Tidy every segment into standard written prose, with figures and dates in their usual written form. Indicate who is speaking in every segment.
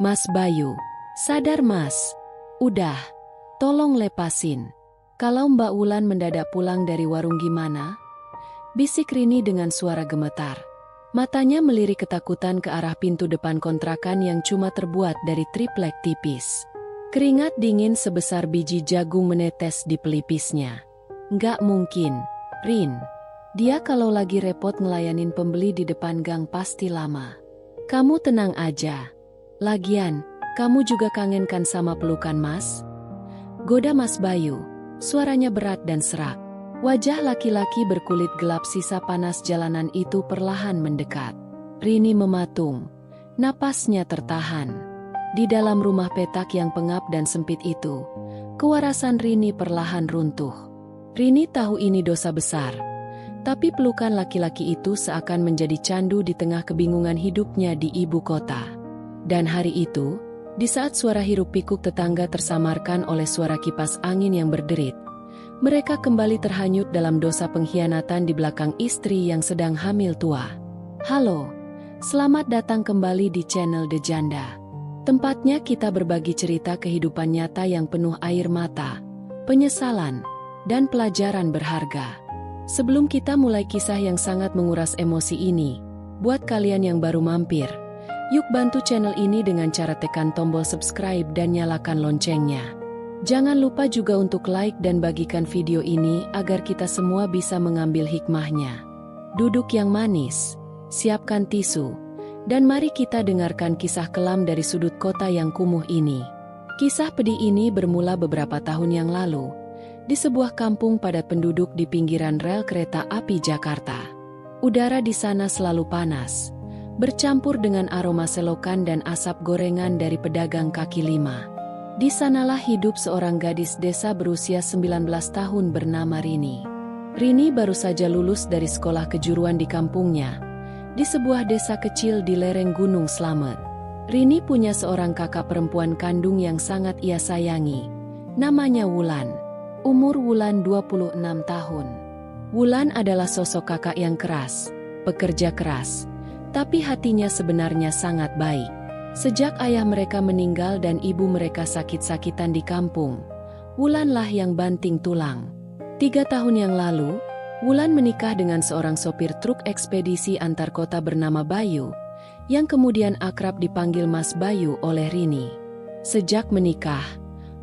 Speaker 1: Mas Bayu, sadar Mas. Udah, tolong lepasin. Kalau Mbak Wulan mendadak pulang dari warung gimana? Bisik Rini dengan suara gemetar. Matanya melirik ketakutan ke arah pintu depan kontrakan yang cuma terbuat dari triplek tipis. Keringat dingin sebesar biji jagung menetes di pelipisnya. Nggak mungkin, Rin. Dia kalau lagi repot ngelayanin pembeli di depan gang pasti lama. Kamu tenang aja. Lagian, kamu juga kangen kan sama pelukan Mas? Goda Mas Bayu, suaranya berat dan serak. Wajah laki-laki berkulit gelap sisa panas jalanan itu perlahan mendekat. Rini mematung, napasnya tertahan. Di dalam rumah petak yang pengap dan sempit itu, kewarasan Rini perlahan runtuh. Rini tahu ini dosa besar, tapi pelukan laki-laki itu seakan menjadi candu di tengah kebingungan hidupnya di ibu kota. Dan hari itu, di saat suara hiruk-pikuk tetangga tersamarkan oleh suara kipas angin yang berderit, mereka kembali terhanyut dalam dosa pengkhianatan di belakang istri yang sedang hamil tua. Halo, selamat datang kembali di channel The Janda. Tempatnya kita berbagi cerita kehidupan nyata yang penuh air mata, penyesalan, dan pelajaran berharga. Sebelum kita mulai kisah yang sangat menguras emosi ini, buat kalian yang baru mampir, yuk bantu channel ini dengan cara tekan tombol subscribe dan nyalakan loncengnya. Jangan lupa juga untuk like dan bagikan video ini agar kita semua bisa mengambil hikmahnya. Duduk yang manis, siapkan tisu, dan mari kita dengarkan kisah kelam dari sudut kota yang kumuh ini. Kisah pedih ini bermula beberapa tahun yang lalu, di sebuah kampung padat penduduk di pinggiran rel kereta api Jakarta. Udara di sana selalu panas, bercampur dengan aroma selokan dan asap gorengan dari pedagang kaki lima. Di sanalah hidup seorang gadis desa berusia 19 tahun bernama Rini. Rini baru saja lulus dari sekolah kejuruan di kampungnya, di sebuah desa kecil di lereng Gunung Slamet. Rini punya seorang kakak perempuan kandung yang sangat ia sayangi. Namanya Wulan. Umur Wulan 26 tahun. Wulan adalah sosok kakak yang keras, pekerja keras, tapi hatinya sebenarnya sangat baik. Sejak ayah mereka meninggal dan ibu mereka sakit-sakitan di kampung, Wulanlah yang banting tulang. 3 tahun yang lalu, Wulan menikah dengan seorang sopir truk ekspedisi antar kota bernama Bayu, yang kemudian akrab dipanggil Mas Bayu oleh Rini. Sejak menikah,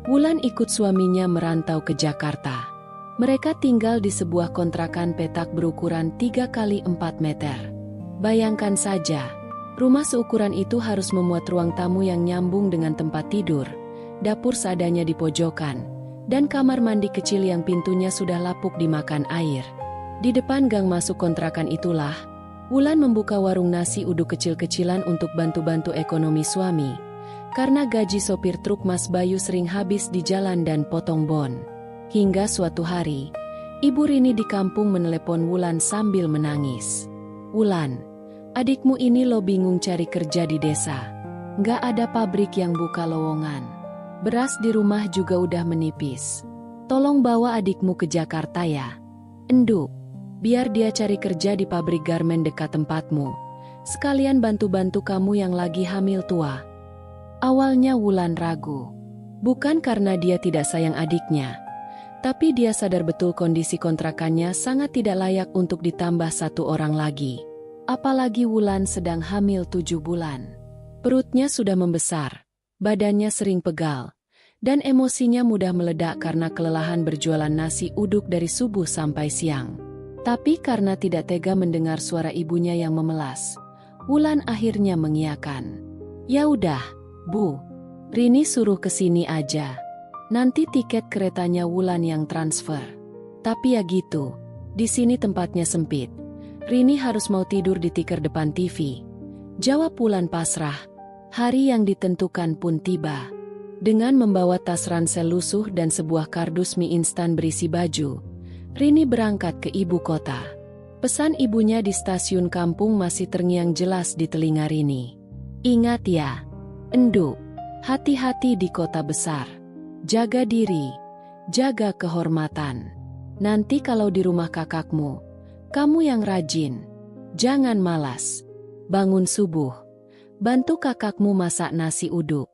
Speaker 1: Wulan ikut suaminya merantau ke Jakarta. Mereka tinggal di sebuah kontrakan petak berukuran 3 kali 4 meter. Bayangkan saja, rumah seukuran itu harus memuat ruang tamu yang nyambung dengan tempat tidur, dapur seadanya di pojokan, dan kamar mandi kecil yang pintunya sudah lapuk dimakan air. Di depan gang masuk kontrakan itulah, Wulan membuka warung nasi uduk kecil-kecilan untuk bantu-bantu ekonomi suami, karena gaji sopir truk Mas Bayu sering habis di jalan dan potong bon. Hingga suatu hari, Ibu Rini di kampung menelepon Wulan sambil menangis. "Wulan, adikmu ini lo bingung cari kerja di desa. Nggak ada pabrik yang buka lowongan. Beras di rumah juga udah menipis. Tolong bawa adikmu ke Jakarta ya. Enduk, biar dia cari kerja di pabrik garmen dekat tempatmu. Sekalian bantu-bantu kamu yang lagi hamil tua." Awalnya Wulan ragu. Bukan karena dia tidak sayang adiknya, tapi dia sadar betul kondisi kontrakannya sangat tidak layak untuk ditambah 1 orang lagi. Apalagi Wulan sedang hamil 7 bulan. Perutnya sudah membesar, badannya sering pegal, dan emosinya mudah meledak karena kelelahan berjualan nasi uduk dari subuh sampai siang. Tapi karena tidak tega mendengar suara ibunya yang memelas, Wulan akhirnya mengiyakan. "Ya udah, Bu, Rini suruh kesini aja. Nanti tiket keretanya Wulan yang transfer." Tapi ya gitu, di sini tempatnya sempit. Rini harus mau tidur di tikar depan TV. Jawab Wulan pasrah. Hari yang ditentukan pun tiba. Dengan membawa tas ransel lusuh dan sebuah kardus mie instan berisi baju, Rini berangkat ke ibu kota. Pesan ibunya di stasiun kampung masih terngiang jelas di telinga Rini. "Ingat ya, Enduk, hati-hati di kota besar. Jaga diri, jaga kehormatan. Nanti kalau di rumah kakakmu, kamu yang rajin. Jangan malas. Bangun subuh. Bantu kakakmu masak nasi uduk.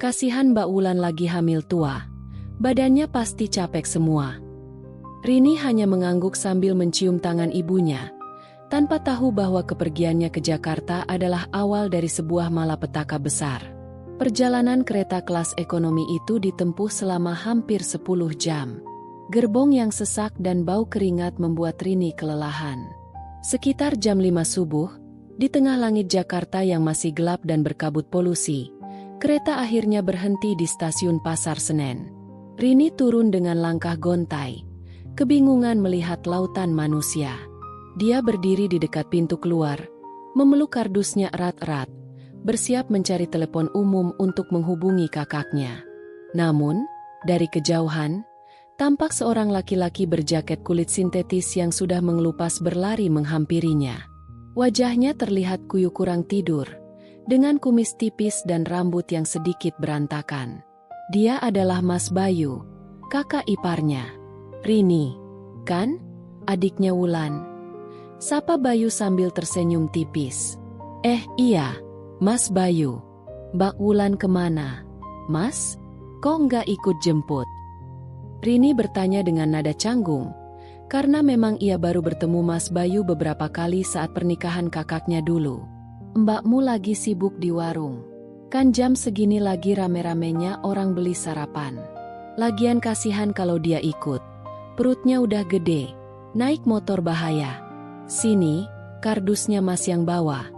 Speaker 1: Kasihan Mbak Wulan lagi hamil tua. Badannya pasti capek semua. Rini hanya mengangguk sambil mencium tangan ibunya, tanpa tahu bahwa kepergiannya ke Jakarta adalah awal dari sebuah malapetaka besar. Perjalanan kereta kelas ekonomi itu ditempuh selama hampir 10 jam. Gerbong yang sesak dan bau keringat membuat Rini kelelahan. Sekitar jam 5 subuh, di tengah langit Jakarta yang masih gelap dan berkabut polusi, kereta akhirnya berhenti di stasiun Pasar Senen. Rini turun dengan langkah gontai, kebingungan melihat lautan manusia. Dia berdiri di dekat pintu keluar, memeluk kardusnya erat-erat, bersiap mencari telepon umum untuk menghubungi kakaknya. Namun, dari kejauhan, tampak seorang laki-laki berjaket kulit sintetis yang sudah mengelupas berlari menghampirinya. Wajahnya terlihat kuyup kurang tidur, dengan kumis tipis dan rambut yang sedikit berantakan. Dia adalah Mas Bayu, kakak iparnya. Rini, kan? Adiknya Wulan. Sapa Bayu sambil tersenyum tipis. Iya, Mas Bayu. Mbak Wulan kemana? Mas, kok nggak ikut jemput? Rini bertanya dengan nada canggung, karena memang ia baru bertemu Mas Bayu beberapa kali saat pernikahan kakaknya dulu. Mbakmu lagi sibuk di warung. Kan jam segini lagi rame-ramenya orang beli sarapan. Lagian kasihan kalau dia ikut. Perutnya udah gede, naik motor bahaya. Sini, kardusnya Mas yang bawa.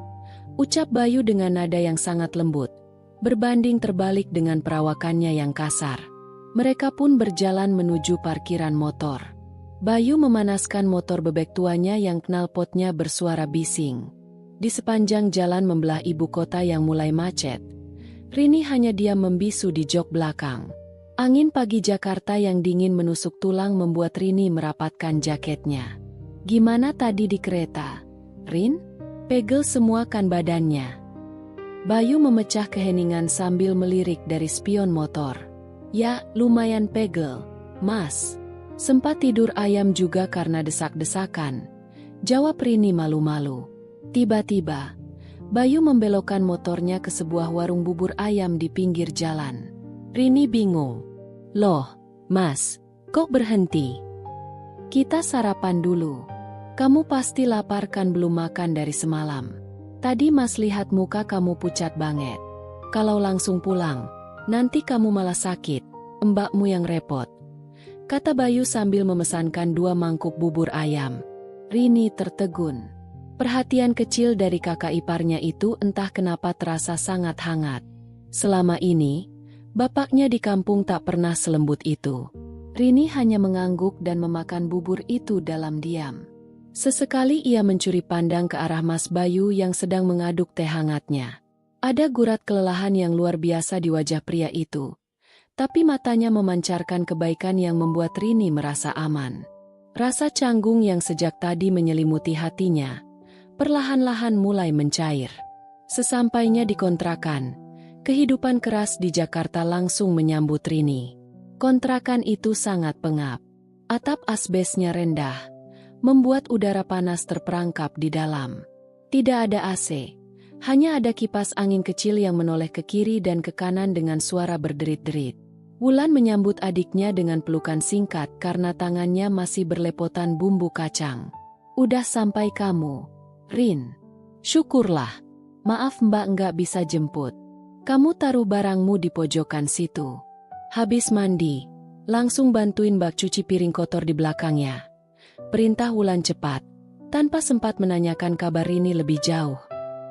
Speaker 1: Ucap Bayu dengan nada yang sangat lembut, berbanding terbalik dengan perawakannya yang kasar. Mereka pun berjalan menuju parkiran motor. Bayu memanaskan motor bebek tuanya yang knalpotnya bersuara bising. Di sepanjang jalan membelah ibu kota yang mulai macet, Rini hanya diam membisu di jok belakang. Angin pagi Jakarta yang dingin menusuk tulang membuat Rini merapatkan jaketnya. Gimana tadi di kereta? Rin? Pegel semua kan badannya? Bayu memecah keheningan sambil melirik dari spion motor. Ya, lumayan pegel, Mas. Sempat tidur ayam juga karena desak-desakan, jawab Rini malu-malu. Tiba-tiba, Bayu membelokkan motornya ke sebuah warung bubur ayam di pinggir jalan. Rini bingung. Loh, Mas, kok berhenti? Kita sarapan dulu. Kamu pasti lapar kan belum makan dari semalam. Tadi Mas lihat muka kamu pucat banget. Kalau langsung pulang, nanti kamu malah sakit, mbakmu yang repot. Kata Bayu sambil memesankan 2 mangkuk bubur ayam. Rini tertegun. Perhatian kecil dari kakak iparnya itu entah kenapa terasa sangat hangat. Selama ini, bapaknya di kampung tak pernah selembut itu. Rini hanya mengangguk dan memakan bubur itu dalam diam. Sesekali ia mencuri pandang ke arah Mas Bayu yang sedang mengaduk teh hangatnya. Ada gurat kelelahan yang luar biasa di wajah pria itu, tapi matanya memancarkan kebaikan yang membuat Rini merasa aman. Rasa canggung yang sejak tadi menyelimuti hatinya perlahan-lahan mulai mencair. Sesampainya di kontrakan, kehidupan keras di Jakarta langsung menyambut Rini. Kontrakan itu sangat pengap. Atap asbesnya rendah, membuat udara panas terperangkap di dalam. Tidak ada AC, hanya ada kipas angin kecil yang menoleh ke kiri dan ke kanan dengan suara berderit-derit. Wulan menyambut adiknya dengan pelukan singkat karena tangannya masih berlepotan bumbu kacang. Udah sampai kamu, Rin. Syukurlah. Maaf mbak nggak bisa jemput. Kamu taruh barangmu di pojokan situ. Habis mandi, langsung bantuin mbak cuci piring kotor di belakangnya. Perintah Wulan cepat, tanpa sempat menanyakan kabar Rini lebih jauh.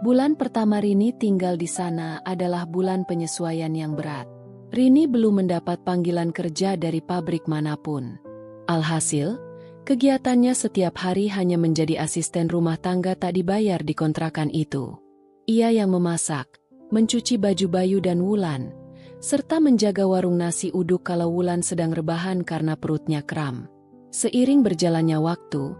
Speaker 1: Bulan pertama Rini tinggal di sana adalah bulan penyesuaian yang berat. Rini belum mendapat panggilan kerja dari pabrik manapun. Alhasil, kegiatannya setiap hari hanya menjadi asisten rumah tangga tak dibayar di kontrakan itu. Ia yang memasak, mencuci baju Bayu dan Wulan, serta menjaga warung nasi uduk kalau Wulan sedang rebahan karena perutnya kram. Seiring berjalannya waktu,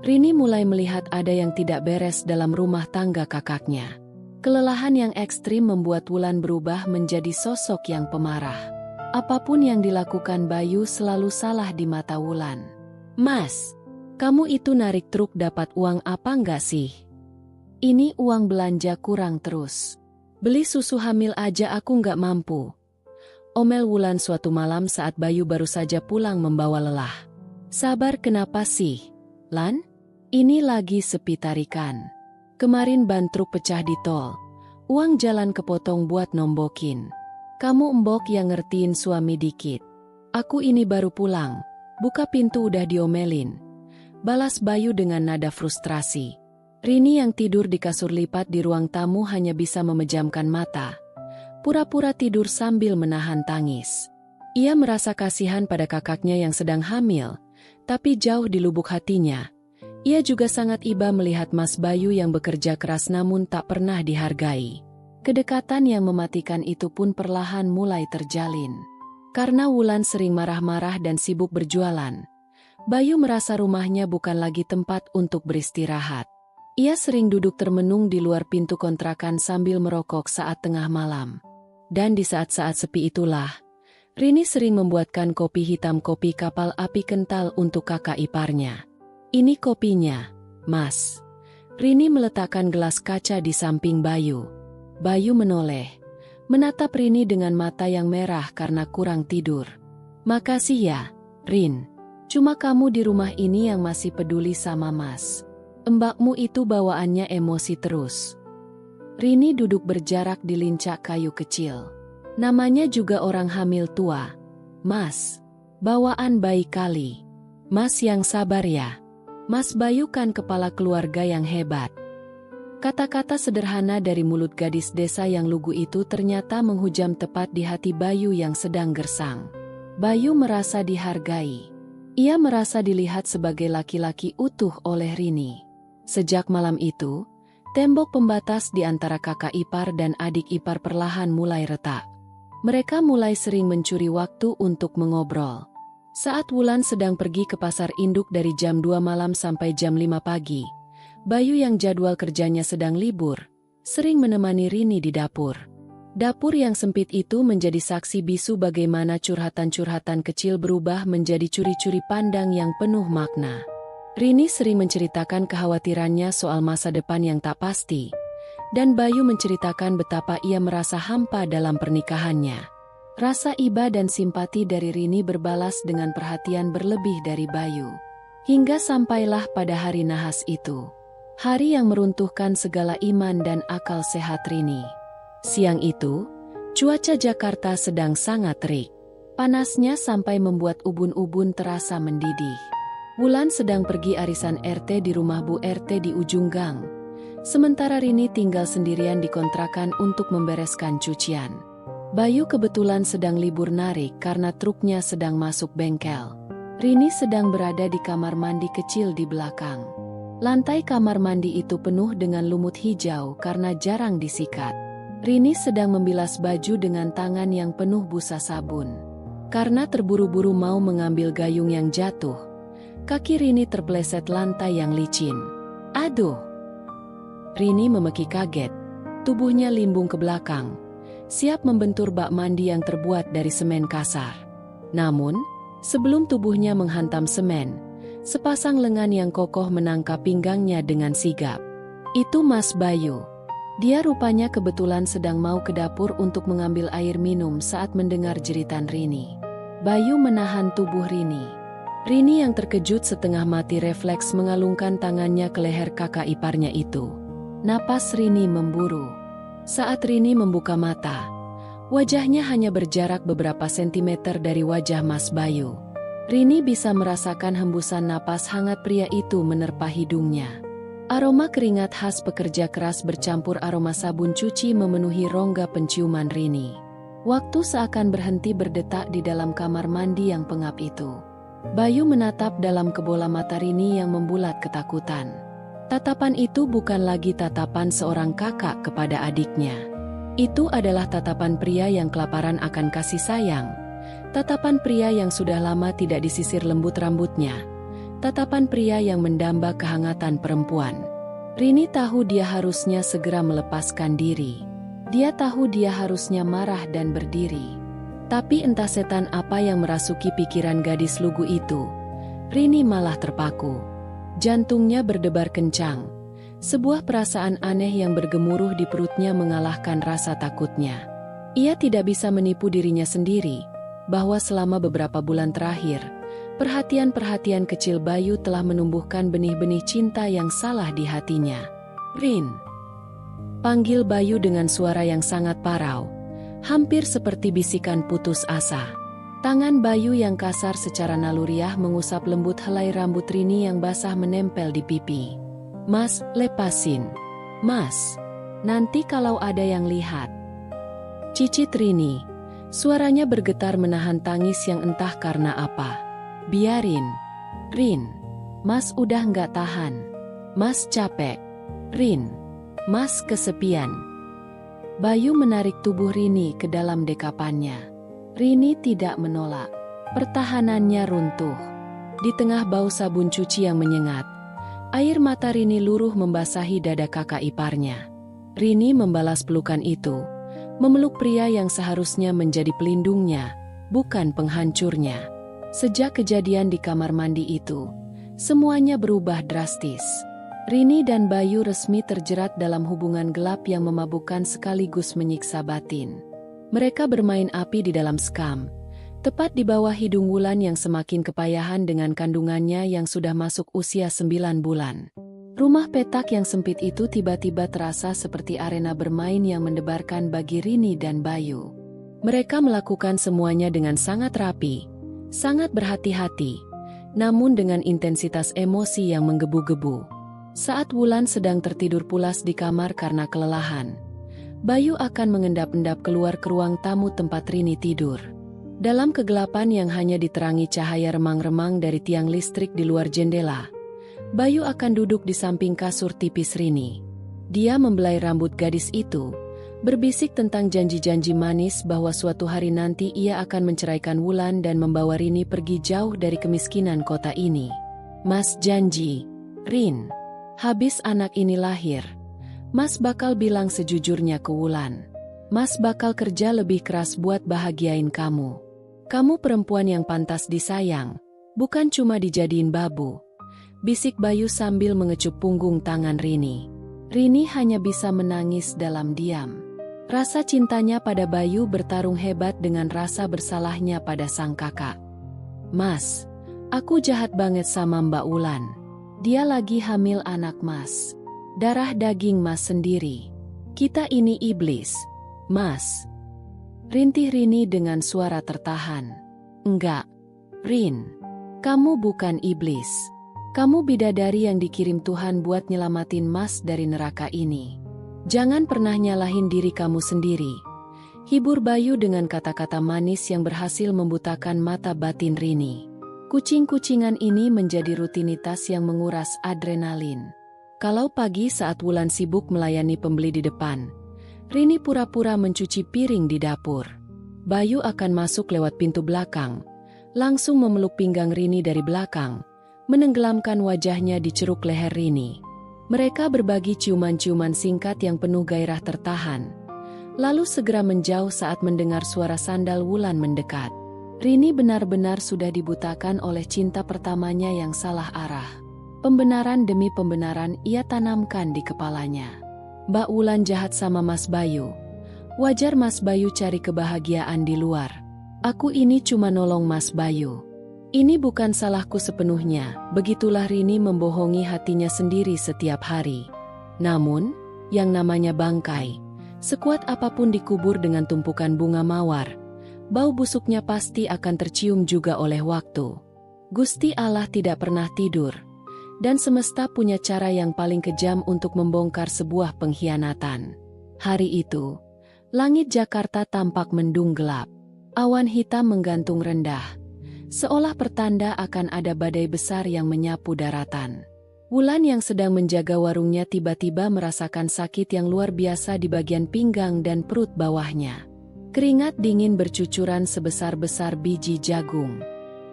Speaker 1: Rini mulai melihat ada yang tidak beres dalam rumah tangga kakaknya. Kelelahan yang ekstrim membuat Wulan berubah menjadi sosok yang pemarah. Apapun yang dilakukan Bayu selalu salah di mata Wulan. Mas, kamu itu narik truk dapat uang apa enggak sih? Ini uang belanja kurang terus. Beli susu hamil aja aku nggak mampu. Omel Wulan suatu malam saat Bayu baru saja pulang membawa lelah. Sabar kenapa sih, Lan? Ini lagi sepi tarikan. Kemarin ban truk pecah di tol. Uang jalan kepotong buat nombokin. Kamu embok yang ngertiin suami dikit. Aku ini baru pulang. Buka pintu udah diomelin. Balas Bayu dengan nada frustrasi. Rini yang tidur di kasur lipat di ruang tamu hanya bisa memejamkan mata. Pura-pura tidur sambil menahan tangis. Ia merasa kasihan pada kakaknya yang sedang hamil, tapi jauh di lubuk hatinya, ia juga sangat iba melihat Mas Bayu yang bekerja keras namun tak pernah dihargai. Kedekatan yang mematikan itu pun perlahan mulai terjalin. Karena Wulan sering marah-marah dan sibuk berjualan, Bayu merasa rumahnya bukan lagi tempat untuk beristirahat. Ia sering duduk termenung di luar pintu kontrakan sambil merokok saat tengah malam. Dan di saat-saat sepi itulah, Rini sering membuatkan kopi hitam kopi kapal api kental untuk kakak iparnya. Ini kopinya, Mas. Rini meletakkan gelas kaca di samping Bayu. Bayu menoleh, menatap Rini dengan mata yang merah karena kurang tidur. Makasih ya, Rin. Cuma kamu di rumah ini yang masih peduli sama Mas. Mbakmu itu bawaannya emosi terus. Rini duduk berjarak di lincak kayu kecil. Namanya juga orang hamil tua. Mas, bawaan bayi kali. Mas yang sabar ya. Mas Bayu kan kepala keluarga yang hebat. Kata-kata sederhana dari mulut gadis desa yang lugu itu ternyata menghujam tepat di hati Bayu yang sedang gersang. Bayu merasa dihargai. Ia merasa dilihat sebagai laki-laki utuh oleh Rini. Sejak malam itu, tembok pembatas di antara kakak ipar dan adik ipar perlahan mulai retak. Mereka mulai sering mencuri waktu untuk mengobrol. Saat Wulan sedang pergi ke pasar induk dari jam 2 malam sampai jam 5 pagi, Bayu yang jadwal kerjanya sedang libur, sering menemani Rini di dapur. Dapur yang sempit itu menjadi saksi bisu bagaimana curhatan-curhatan kecil berubah menjadi curi-curi pandang yang penuh makna. Rini sering menceritakan kekhawatirannya soal masa depan yang tak pasti, dan Bayu menceritakan betapa ia merasa hampa dalam pernikahannya. Rasa iba dan simpati dari Rini berbalas dengan perhatian berlebih dari Bayu. Hingga sampailah pada hari nahas itu. Hari yang meruntuhkan segala iman dan akal sehat Rini. Siang itu, cuaca Jakarta sedang sangat terik. Panasnya sampai membuat ubun-ubun terasa mendidih. Wulan sedang pergi arisan RT di rumah Bu RT di ujung gang. Sementara Rini tinggal sendirian di kontrakan untuk membereskan cucian. Bayu kebetulan sedang libur narik karena truknya sedang masuk bengkel. Rini sedang berada di kamar mandi kecil di belakang. Lantai kamar mandi itu penuh dengan lumut hijau karena jarang disikat. Rini sedang membilas baju dengan tangan yang penuh busa sabun. Karena terburu-buru mau mengambil gayung yang jatuh, kaki Rini terpeleset lantai yang licin. Aduh! Rini memeki kaget. Tubuhnya limbung ke belakang, siap membentur bak mandi yang terbuat dari semen kasar. Namun, sebelum tubuhnya menghantam semen, sepasang lengan yang kokoh menangkap pinggangnya dengan sigap. Itu Mas Bayu. Dia rupanya kebetulan sedang mau ke dapur untuk mengambil air minum saat mendengar jeritan Rini. Bayu menahan tubuh Rini. Rini yang terkejut setengah mati refleks mengalungkan tangannya ke leher kakak iparnya itu. Napas Rini memburu. Saat Rini membuka mata, wajahnya hanya berjarak beberapa sentimeter dari wajah Mas Bayu. Rini bisa merasakan hembusan napas hangat pria itu menerpa hidungnya. Aroma keringat khas pekerja keras bercampur aroma sabun cuci memenuhi rongga penciuman Rini. Waktu seakan berhenti berdetak di dalam kamar mandi yang pengap itu. Bayu menatap dalam kebola mata Rini yang membulat ketakutan. Tatapan itu bukan lagi tatapan seorang kakak kepada adiknya. Itu adalah tatapan pria yang kelaparan akan kasih sayang. Tatapan pria yang sudah lama tidak disisir lembut rambutnya. Tatapan pria yang mendamba kehangatan perempuan. Rini tahu dia harusnya segera melepaskan diri. Dia tahu dia harusnya marah dan berdiri. Tapi entah setan apa yang merasuki pikiran gadis lugu itu. Rini malah terpaku. Jantungnya berdebar kencang. Sebuah perasaan aneh yang bergemuruh di perutnya mengalahkan rasa takutnya. Ia tidak bisa menipu dirinya sendiri, bahwa selama beberapa bulan terakhir, perhatian-perhatian kecil Bayu telah menumbuhkan benih-benih cinta yang salah di hatinya. "Rin," panggil Bayu dengan suara yang sangat parau, hampir seperti bisikan putus asa. Tangan Bayu yang kasar secara naluriah mengusap lembut helai rambut Rini yang basah menempel di pipi. "Mas, lepasin. Mas, nanti kalau ada yang lihat." Cicit Rini. Suaranya bergetar menahan tangis yang entah karena apa. "Biarin. Rin. Mas udah nggak tahan. Mas capek. Rin. Mas kesepian." Bayu menarik tubuh Rini ke dalam dekapannya. Rini tidak menolak. Pertahanannya runtuh. Di tengah bau sabun cuci yang menyengat, air mata Rini luruh membasahi dada kakak iparnya. Rini membalas pelukan itu, memeluk pria yang seharusnya menjadi pelindungnya, bukan penghancurnya. Sejak kejadian di kamar mandi itu, semuanya berubah drastis. Rini dan Bayu resmi terjerat dalam hubungan gelap yang memabukkan sekaligus menyiksa batin. Mereka bermain api di dalam skam, tepat di bawah hidung Wulan yang semakin kepayahan dengan kandungannya yang sudah masuk usia 9 bulan. Rumah petak yang sempit itu tiba-tiba terasa seperti arena bermain yang mendebarkan bagi Rini dan Bayu. Mereka melakukan semuanya dengan sangat rapi, sangat berhati-hati, namun dengan intensitas emosi yang menggebu-gebu. Saat Wulan sedang tertidur pulas di kamar karena kelelahan, Bayu akan mengendap-endap keluar ke ruang tamu tempat Rini tidur. Dalam kegelapan yang hanya diterangi cahaya remang-remang dari tiang listrik di luar jendela, Bayu akan duduk di samping kasur tipis Rini. Dia membelai rambut gadis itu, berbisik tentang janji-janji manis bahwa suatu hari nanti ia akan menceraikan Wulan dan membawa Rini pergi jauh dari kemiskinan kota ini. "Mas janji, Rin, habis anak ini lahir, Mas bakal bilang sejujurnya ke Wulan. Mas bakal kerja lebih keras buat bahagiain kamu. Kamu perempuan yang pantas disayang, bukan cuma dijadiin babu," bisik Bayu sambil mengecup punggung tangan Rini. Rini hanya bisa menangis dalam diam. Rasa cintanya pada Bayu bertarung hebat dengan rasa bersalahnya pada sang kakak. "Mas, aku jahat banget sama Mbak Wulan. Dia lagi hamil anak Mas. Darah daging Mas sendiri. Kita ini iblis, Mas." Rintih Rini dengan suara tertahan. "Enggak, Rin. Kamu bukan iblis. Kamu bidadari yang dikirim Tuhan buat nyelamatin Mas dari neraka ini. Jangan pernah nyalahin diri kamu sendiri." Hibur Bayu dengan kata-kata manis yang berhasil membutakan mata batin Rini. Kucing-kucingan ini menjadi rutinitas yang menguras adrenalin. Kalau pagi saat Wulan sibuk melayani pembeli di depan, Rini pura-pura mencuci piring di dapur. Bayu akan masuk lewat pintu belakang, langsung memeluk pinggang Rini dari belakang, menenggelamkan wajahnya di ceruk leher Rini. Mereka berbagi ciuman-ciuman singkat yang penuh gairah tertahan, lalu segera menjauh saat mendengar suara sandal Wulan mendekat. Rini benar-benar sudah dibutakan oleh cinta pertamanya yang salah arah. Pembenaran demi pembenaran ia tanamkan di kepalanya. "Mbak Wulan jahat sama Mas Bayu. Wajar Mas Bayu cari kebahagiaan di luar. Aku ini cuma nolong Mas Bayu. Ini bukan salahku sepenuhnya." Begitulah Rini membohongi hatinya sendiri setiap hari. Namun, yang namanya bangkai, sekuat apapun dikubur dengan tumpukan bunga mawar, bau busuknya pasti akan tercium juga oleh waktu. Gusti Allah tidak pernah tidur, dan semesta punya cara yang paling kejam untuk membongkar sebuah pengkhianatan. Hari itu, langit Jakarta tampak mendung gelap. Awan hitam menggantung rendah, seolah pertanda akan ada badai besar yang menyapu daratan. Wulan yang sedang menjaga warungnya tiba-tiba merasakan sakit yang luar biasa di bagian pinggang dan perut bawahnya. Keringat dingin bercucuran sebesar-besar biji jagung.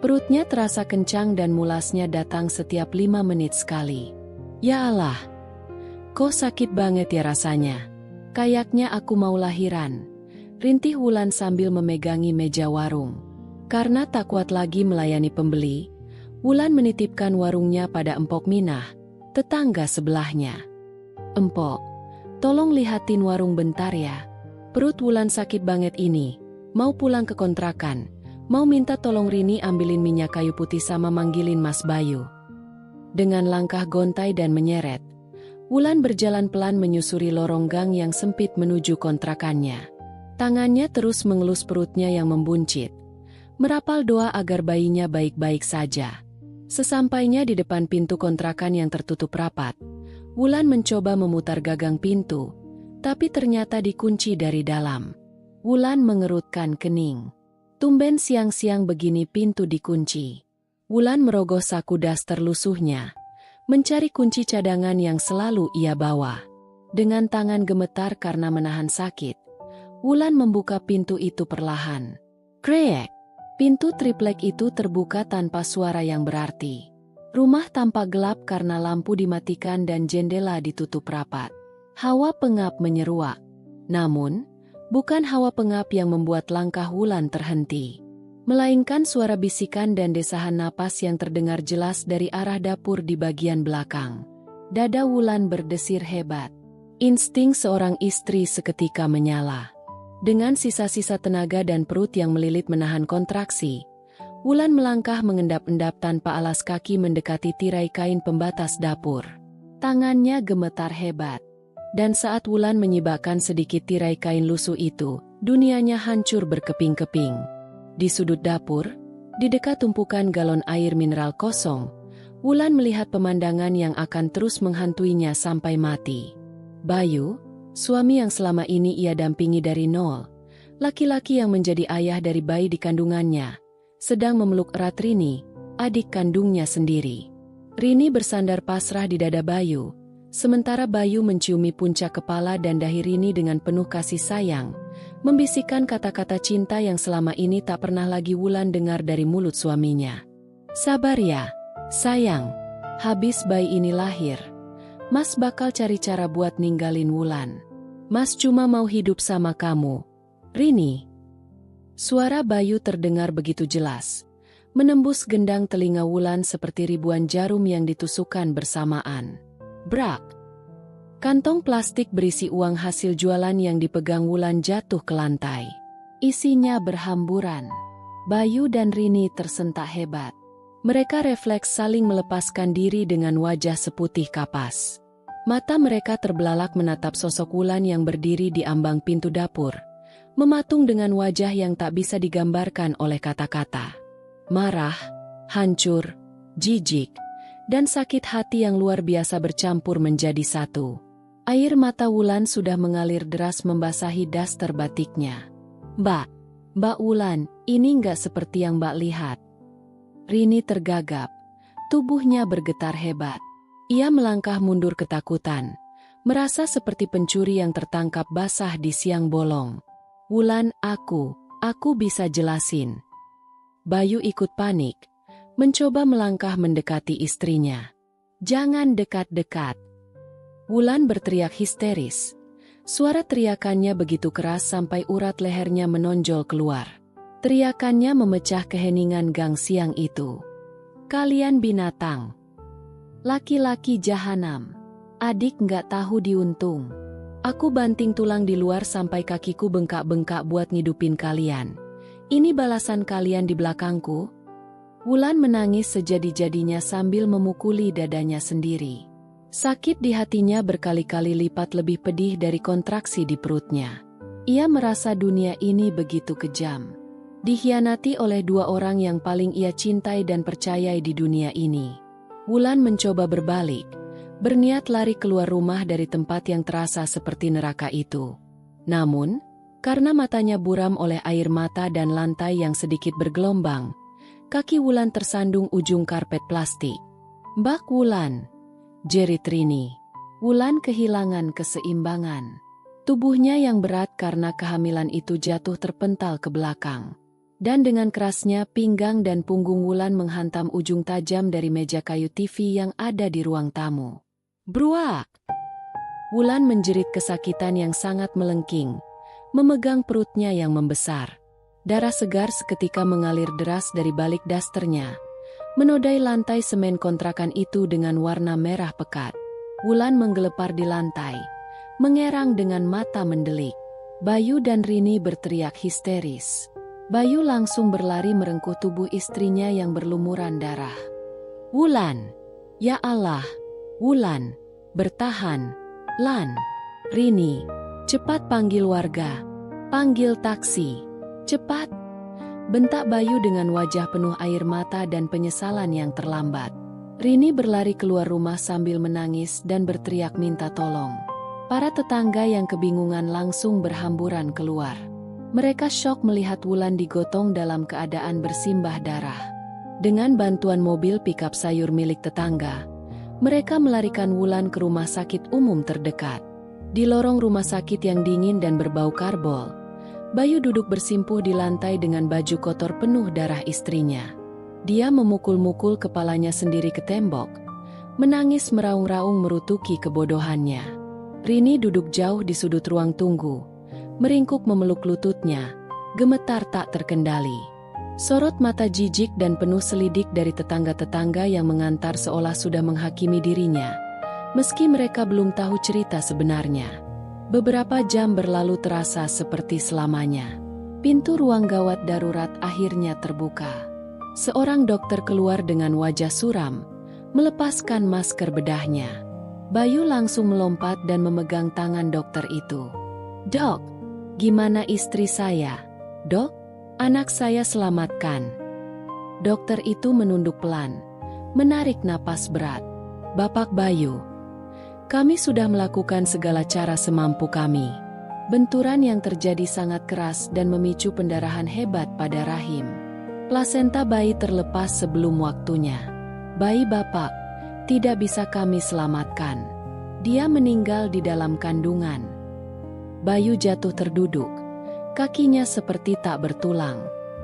Speaker 1: Perutnya terasa kencang dan mulasnya datang setiap 5 menit sekali. "Ya Allah, kok sakit banget ya rasanya? Kayaknya aku mau lahiran," rintih Wulan sambil memegangi meja warung. Karena tak kuat lagi melayani pembeli, Wulan menitipkan warungnya pada Empok Minah, tetangga sebelahnya. "Empok, tolong lihatin warung bentar ya. Perut Wulan sakit banget ini. Mau pulang ke kontrakan. Mau minta tolong Rini ambilin minyak kayu putih sama manggilin Mas Bayu." Dengan langkah gontai dan menyeret, Wulan berjalan pelan menyusuri lorong gang yang sempit menuju kontrakannya. Tangannya terus mengelus perutnya yang membuncit, merapal doa agar bayinya baik-baik saja. Sesampainya di depan pintu kontrakan yang tertutup rapat, Wulan mencoba memutar gagang pintu, tapi ternyata dikunci dari dalam. Wulan mengerutkan kening. Tumben siang-siang begini pintu dikunci. Wulan merogoh saku daster lusuhnya, mencari kunci cadangan yang selalu ia bawa. Dengan tangan gemetar karena menahan sakit, Wulan membuka pintu itu perlahan. Krek! Pintu triplek itu terbuka tanpa suara yang berarti. Rumah tampak gelap karena lampu dimatikan dan jendela ditutup rapat. Hawa pengap menyeruak. Namun, bukan hawa pengap yang membuat langkah Wulan terhenti, melainkan suara bisikan dan desahan napas yang terdengar jelas dari arah dapur di bagian belakang. Dada Wulan berdesir hebat. Insting seorang istri seketika menyala. Dengan sisa-sisa tenaga dan perut yang melilit menahan kontraksi, Wulan melangkah mengendap-endap tanpa alas kaki mendekati tirai kain pembatas dapur. Tangannya gemetar hebat. Dan saat Wulan menyibakkan sedikit tirai kain lusuh itu, dunianya hancur berkeping-keping. Di sudut dapur, di dekat tumpukan galon air mineral kosong, Wulan melihat pemandangan yang akan terus menghantuinya sampai mati. Bayu, suami yang selama ini ia dampingi dari nol, laki-laki yang menjadi ayah dari bayi di kandungannya, sedang memeluk erat Rini, adik kandungnya sendiri. Rini bersandar pasrah di dada Bayu, sementara Bayu menciumi puncak kepala dan dahi Rini dengan penuh kasih sayang, membisikkan kata-kata cinta yang selama ini tak pernah lagi Wulan dengar dari mulut suaminya. "Sabar ya, sayang. Habis bayi ini lahir, Mas bakal cari cara buat ninggalin Wulan. Mas cuma mau hidup sama kamu, Rini." Suara Bayu terdengar begitu jelas, menembus gendang telinga Wulan seperti ribuan jarum yang ditusukkan bersamaan. Brak! Kantong plastik berisi uang hasil jualan yang dipegang Wulan jatuh ke lantai. Isinya berhamburan. Bayu dan Rini tersentak hebat. Mereka refleks saling melepaskan diri dengan wajah seputih kapas. Mata mereka terbelalak menatap sosok Wulan yang berdiri di ambang pintu dapur, mematung dengan wajah yang tak bisa digambarkan oleh kata-kata. Marah, hancur, jijik, dan sakit hati yang luar biasa bercampur menjadi satu. Air mata Wulan sudah mengalir deras membasahi daster batiknya. Mbak Wulan, ini nggak seperti yang Mbak lihat." Rini tergagap, tubuhnya bergetar hebat. Ia melangkah mundur ketakutan, merasa seperti pencuri yang tertangkap basah di siang bolong. "Wulan, aku bisa jelasin." Bayu ikut panik, mencoba melangkah mendekati istrinya. "Jangan dekat-dekat." Wulan berteriak histeris. Suara teriakannya begitu keras sampai urat lehernya menonjol keluar. Teriakannya memecah keheningan gang siang itu. "Kalian binatang! Laki-laki jahanam! Adik nggak tahu diuntung. Aku banting tulang di luar sampai kakiku bengkak-bengkak buat ngidupin kalian. Ini balasan kalian di belakangku?" Wulan menangis sejadi-jadinya sambil memukuli dadanya sendiri. Sakit di hatinya berkali-kali lipat lebih pedih dari kontraksi di perutnya. Ia merasa dunia ini begitu kejam. Dikhianati oleh dua orang yang paling ia cintai dan percayai di dunia ini. Wulan mencoba berbalik, berniat lari keluar rumah dari tempat yang terasa seperti neraka itu. Namun, karena matanya buram oleh air mata dan lantai yang sedikit bergelombang, kaki Wulan tersandung ujung karpet plastik. "Mbak Wulan," jerit Rini. Wulan kehilangan keseimbangan. Tubuhnya yang berat karena kehamilan itu jatuh terpental ke belakang. Dan dengan kerasnya pinggang dan punggung Wulan menghantam ujung tajam dari meja kayu TV yang ada di ruang tamu. Bruak! Wulan menjerit kesakitan yang sangat melengking, memegang perutnya yang membesar. Darah segar seketika mengalir deras dari balik dasternya, menodai lantai semen kontrakan itu dengan warna merah pekat. Wulan menggelepar di lantai, mengerang dengan mata mendelik. Bayu dan Rini berteriak histeris. Bayu langsung berlari merengkuh tubuh istrinya yang berlumuran darah. Wulan! Ya Allah! Wulan! Bertahan! Lan! Rini! Cepat panggil warga! Panggil taksi! Cepat! Bentak Bayu dengan wajah penuh air mata dan penyesalan yang terlambat. Rini berlari keluar rumah sambil menangis dan berteriak minta tolong. Para tetangga yang kebingungan langsung berhamburan keluar. Mereka syok melihat Wulan digotong dalam keadaan bersimbah darah. Dengan bantuan mobil pikap sayur milik tetangga, mereka melarikan Wulan ke rumah sakit umum terdekat. Di lorong rumah sakit yang dingin dan berbau karbol, Bayu duduk bersimpuh di lantai dengan baju kotor penuh darah istrinya. Dia memukul-mukul kepalanya sendiri ke tembok, menangis meraung-raung merutuki kebodohannya. Rini duduk jauh di sudut ruang tunggu, meringkuk memeluk lututnya, gemetar tak terkendali. Sorot mata jijik dan penuh selidik dari tetangga-tetangga yang mengantar seolah sudah menghakimi dirinya, meski mereka belum tahu cerita sebenarnya. Beberapa jam berlalu terasa seperti selamanya. Pintu ruang gawat darurat akhirnya terbuka. Seorang dokter keluar dengan wajah suram, melepaskan masker bedahnya. Bayu langsung melompat dan memegang tangan dokter itu. "Dok, gimana istri saya? Dok, anak saya selamatkan." Dokter itu menunduk pelan, menarik napas berat. "Bapak Bayu, kami sudah melakukan segala cara semampu kami." Benturan yang terjadi sangat keras dan memicu pendarahan hebat pada rahim. Plasenta bayi terlepas sebelum waktunya. "Bayi Bapak tidak bisa kami selamatkan. Dia meninggal di dalam kandungan." Bayu jatuh terduduk. Kakinya seperti tak bertulang.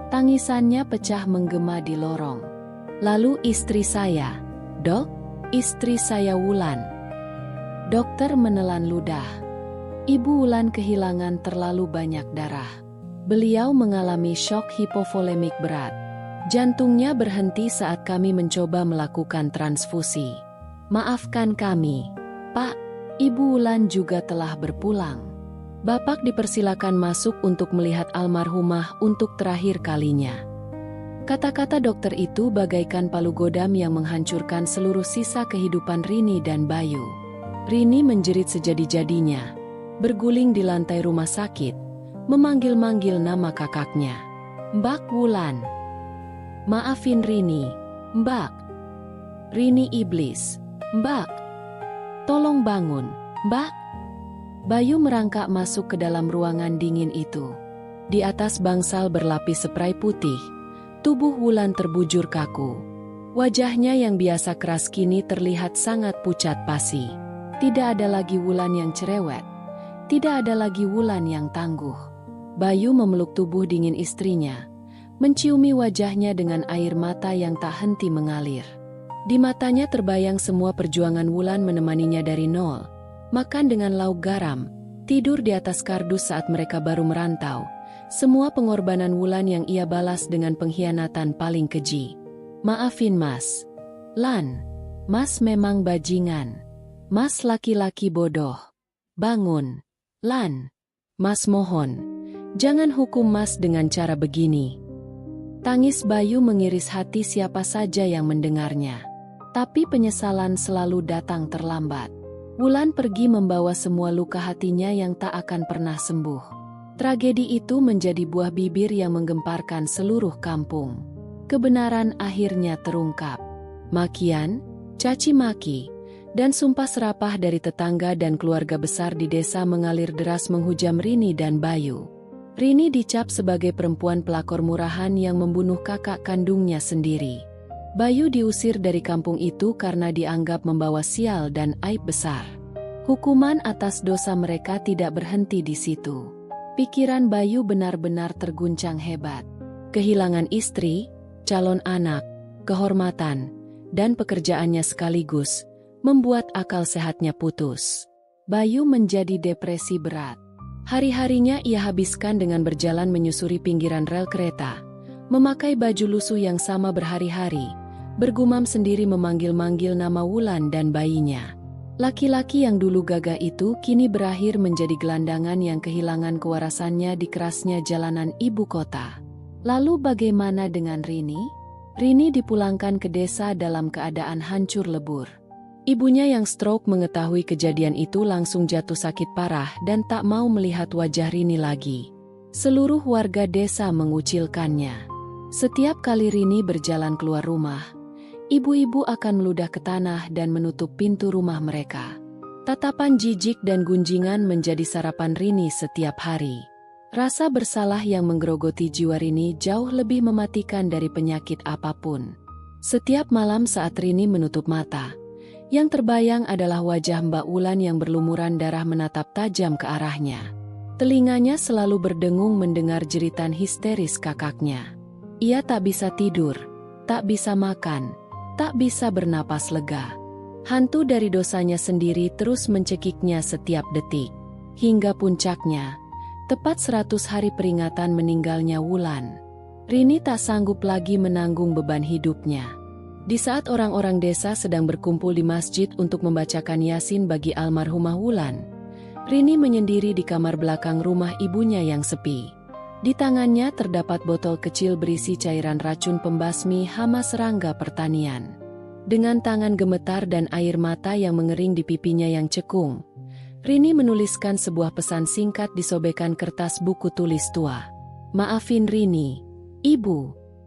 Speaker 1: Tangisannya pecah menggema di lorong. "Lalu istri saya, Dok? Istri saya Wulan." Dokter menelan ludah. Ibu Wulan kehilangan terlalu banyak darah. Beliau mengalami syok hipovolemik berat. Jantungnya berhenti saat kami mencoba melakukan transfusi. "Maafkan kami, Pak." Ibu Wulan juga telah berpulang. Bapak dipersilakan masuk untuk melihat almarhumah untuk terakhir kalinya. Kata-kata dokter itu bagaikan palu godam yang menghancurkan seluruh sisa kehidupan Rini dan Bayu. Rini menjerit sejadi-jadinya, berguling di lantai rumah sakit, memanggil-manggil nama kakaknya. "Mbak Wulan. Maafin Rini, Mbak. Rini iblis. Mbak. Tolong bangun, Mbak." Bayu merangkak masuk ke dalam ruangan dingin itu. Di atas bangsal berlapis spray putih, tubuh Wulan terbujur kaku. Wajahnya yang biasa keras kini terlihat sangat pucat pasi. Tidak ada lagi Wulan yang cerewet. Tidak ada lagi Wulan yang tangguh. Bayu memeluk tubuh dingin istrinya, menciumi wajahnya dengan air mata yang tak henti mengalir. Di matanya terbayang semua perjuangan Wulan menemaninya dari nol. Makan dengan lauk garam, tidur di atas kardus saat mereka baru merantau. Semua pengorbanan Wulan yang ia balas dengan pengkhianatan paling keji. "Maafin Mas. Lan, Mas memang bajingan. Mas laki-laki bodoh. Bangun, Lan. Mas mohon, jangan hukum Mas dengan cara begini." Tangis Bayu mengiris hati siapa saja yang mendengarnya. Tapi penyesalan selalu datang terlambat. Wulan pergi membawa semua luka hatinya yang tak akan pernah sembuh. Tragedi itu menjadi buah bibir yang menggemparkan seluruh kampung. Kebenaran akhirnya terungkap. Makian, caci maki, dan sumpah serapah dari tetangga dan keluarga besar di desa mengalir deras menghujam Rini dan Bayu. Rini dicap sebagai perempuan pelakor murahan yang membunuh kakak kandungnya sendiri. Bayu diusir dari kampung itu karena dianggap membawa sial dan aib besar. Hukuman atas dosa mereka tidak berhenti di situ. Pikiran Bayu benar-benar terguncang hebat. Kehilangan istri, calon anak, kehormatan, dan pekerjaannya sekaligus membuat akal sehatnya putus. Bayu menjadi depresi berat. Hari-harinya ia habiskan dengan berjalan menyusuri pinggiran rel kereta, memakai baju lusuh yang sama berhari-hari, bergumam sendiri memanggil-manggil nama Wulan dan bayinya. Laki-laki yang dulu gagah itu kini berakhir menjadi gelandangan yang kehilangan kewarasannya di kerasnya jalanan ibu kota. Lalu bagaimana dengan Rini? Rini dipulangkan ke desa dalam keadaan hancur lebur. Ibunya yang stroke mengetahui kejadian itu langsung jatuh sakit parah dan tak mau melihat wajah Rini lagi. Seluruh warga desa mengucilkannya. Setiap kali Rini berjalan keluar rumah, ibu-ibu akan meludah ke tanah dan menutup pintu rumah mereka. Tatapan jijik dan gunjingan menjadi sarapan Rini setiap hari. Rasa bersalah yang menggerogoti jiwa Rini jauh lebih mematikan dari penyakit apapun. Setiap malam saat Rini menutup mata, yang terbayang adalah wajah Mbak Wulan yang berlumuran darah menatap tajam ke arahnya. Telinganya selalu berdengung mendengar jeritan histeris kakaknya. Ia tak bisa tidur, tak bisa makan, tak bisa bernapas lega. Hantu dari dosanya sendiri terus mencekiknya setiap detik. Hingga puncaknya, tepat 100 hari peringatan meninggalnya Wulan, Rini tak sanggup lagi menanggung beban hidupnya. Di saat orang-orang desa sedang berkumpul di masjid untuk membacakan Yasin bagi almarhumah Wulan, Rini menyendiri di kamar belakang rumah ibunya yang sepi. Di tangannya terdapat botol kecil berisi cairan racun pembasmi hama serangga pertanian. Dengan tangan gemetar dan air mata yang mengering di pipinya yang cekung, Rini menuliskan sebuah pesan singkat di sobekan kertas buku tulis tua. "Maafin Rini, Ibu.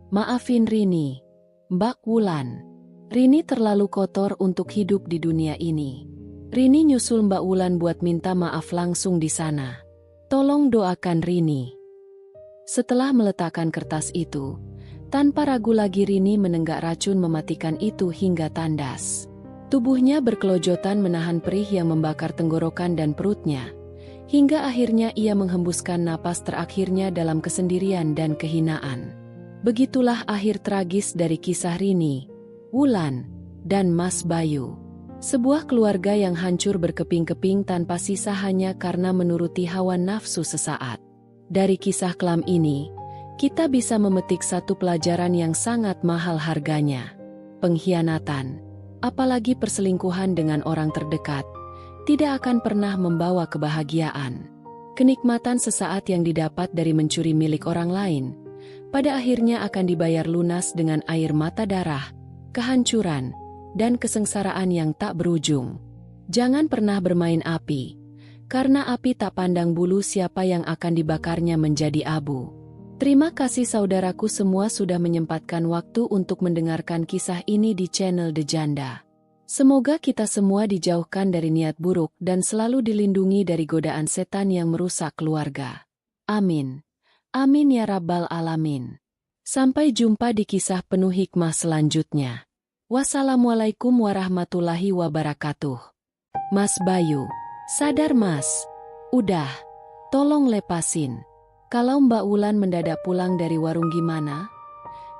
Speaker 1: Maafin Rini, Mbak Wulan. Rini terlalu kotor untuk hidup di dunia ini." Rini nyusul Mbak Wulan buat minta maaf langsung di sana. "Tolong doakan Rini." Setelah meletakkan kertas itu, tanpa ragu lagi Rini menenggak racun mematikan itu hingga tandas. Tubuhnya berkelojotan menahan perih yang membakar tenggorokan dan perutnya, hingga akhirnya ia menghembuskan napas terakhirnya dalam kesendirian dan kehinaan. Begitulah akhir tragis dari kisah Rini, Wulan, dan Mas Bayu. Sebuah keluarga yang hancur berkeping-keping tanpa sisa hanya karena menuruti hawa nafsu sesaat. Dari kisah kelam ini, kita bisa memetik satu pelajaran yang sangat mahal harganya. Pengkhianatan, apalagi perselingkuhan dengan orang terdekat, tidak akan pernah membawa kebahagiaan. Kenikmatan sesaat yang didapat dari mencuri milik orang lain, pada akhirnya akan dibayar lunas dengan air mata darah, kehancuran, dan kesengsaraan yang tak berujung. Jangan pernah bermain api, karena api tak pandang bulu siapa yang akan dibakarnya menjadi abu. Terima kasih saudaraku semua sudah menyempatkan waktu untuk mendengarkan kisah ini di channel The Janda. Semoga kita semua dijauhkan dari niat buruk dan selalu dilindungi dari godaan setan yang merusak keluarga. Amin. Amin ya Rabbal Alamin. Sampai jumpa di kisah penuh hikmah selanjutnya. Wassalamualaikum warahmatullahi wabarakatuh. Mas Bayu, sadar mas. Udah, tolong lepasin. Kalau Mbak Wulan mendadak pulang dari warung gimana?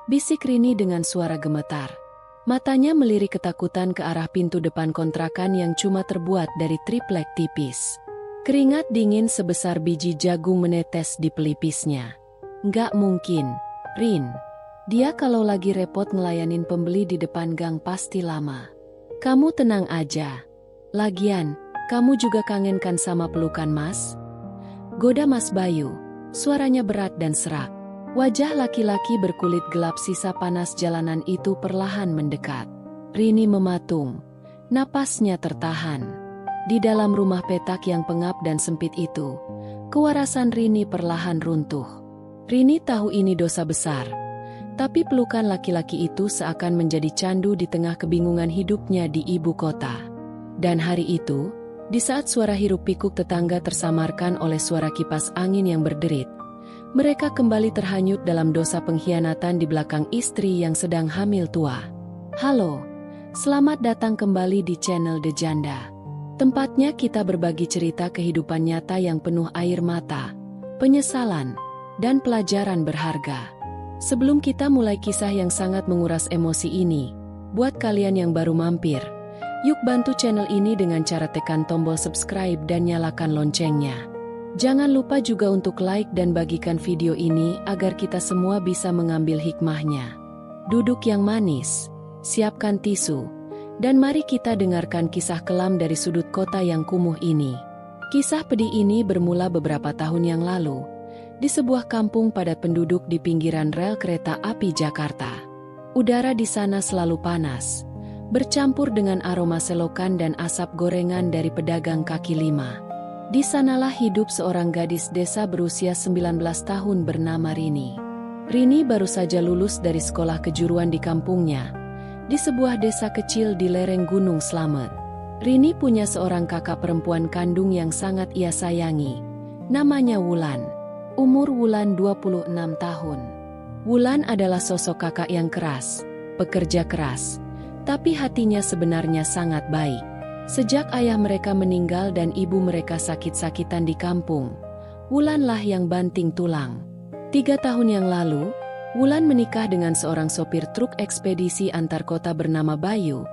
Speaker 1: Bisik Rini dengan suara gemetar. Matanya melirik ketakutan ke arah pintu depan kontrakan yang cuma terbuat dari triplek tipis. Keringat dingin sebesar biji jagung menetes di pelipisnya. Nggak mungkin, Rin. Dia kalau lagi repot ngelayanin pembeli di depan gang pasti lama. Kamu tenang aja. Lagian, kamu juga kangen kan sama pelukan mas? Goda Mas Bayu. Suaranya berat dan serak. Wajah laki-laki berkulit gelap sisa panas jalanan itu perlahan mendekat. Rini mematung. Napasnya tertahan. Di dalam rumah petak yang pengap dan sempit itu, kewarasan Rini perlahan runtuh. Rini tahu ini dosa besar. Tapi pelukan laki-laki itu seakan menjadi candu di tengah kebingungan hidupnya di ibu kota. Dan hari itu, di saat suara hiruk-pikuk tetangga tersamarkan oleh suara kipas angin yang berderit, mereka kembali terhanyut dalam dosa pengkhianatan di belakang istri yang sedang hamil tua. Halo, selamat datang kembali di channel The Janda. Tempatnya kita berbagi cerita kehidupan nyata yang penuh air mata, penyesalan, dan pelajaran berharga. Sebelum kita mulai kisah yang sangat menguras emosi ini, buat kalian yang baru mampir, yuk bantu channel ini dengan cara tekan tombol subscribe dan nyalakan loncengnya. Jangan lupa juga untuk like dan bagikan video ini agar kita semua bisa mengambil hikmahnya. Duduk yang manis, siapkan tisu, Dan mari kita dengarkan kisah kelam dari sudut kota yang kumuh ini. Kisah pedih ini bermula beberapa tahun yang lalu, di sebuah kampung padat penduduk di pinggiran rel kereta api Jakarta. Udara di sana selalu panas, bercampur dengan aroma selokan dan asap gorengan dari pedagang kaki lima. Di sanalah hidup seorang gadis desa berusia 19 tahun bernama Rini. Rini baru saja lulus dari sekolah kejuruan di kampungnya, di sebuah desa kecil di lereng Gunung Slamet. Rini punya seorang kakak perempuan kandung yang sangat ia sayangi. Namanya Wulan. Umur Wulan 26 tahun. Wulan adalah sosok kakak yang keras, pekerja keras, tapi hatinya sebenarnya sangat baik. Sejak ayah mereka meninggal dan ibu mereka sakit-sakitan di kampung, Wulanlah yang banting tulang. 3 tahun yang lalu, Wulan menikah dengan seorang sopir truk ekspedisi antar kota bernama Bayu,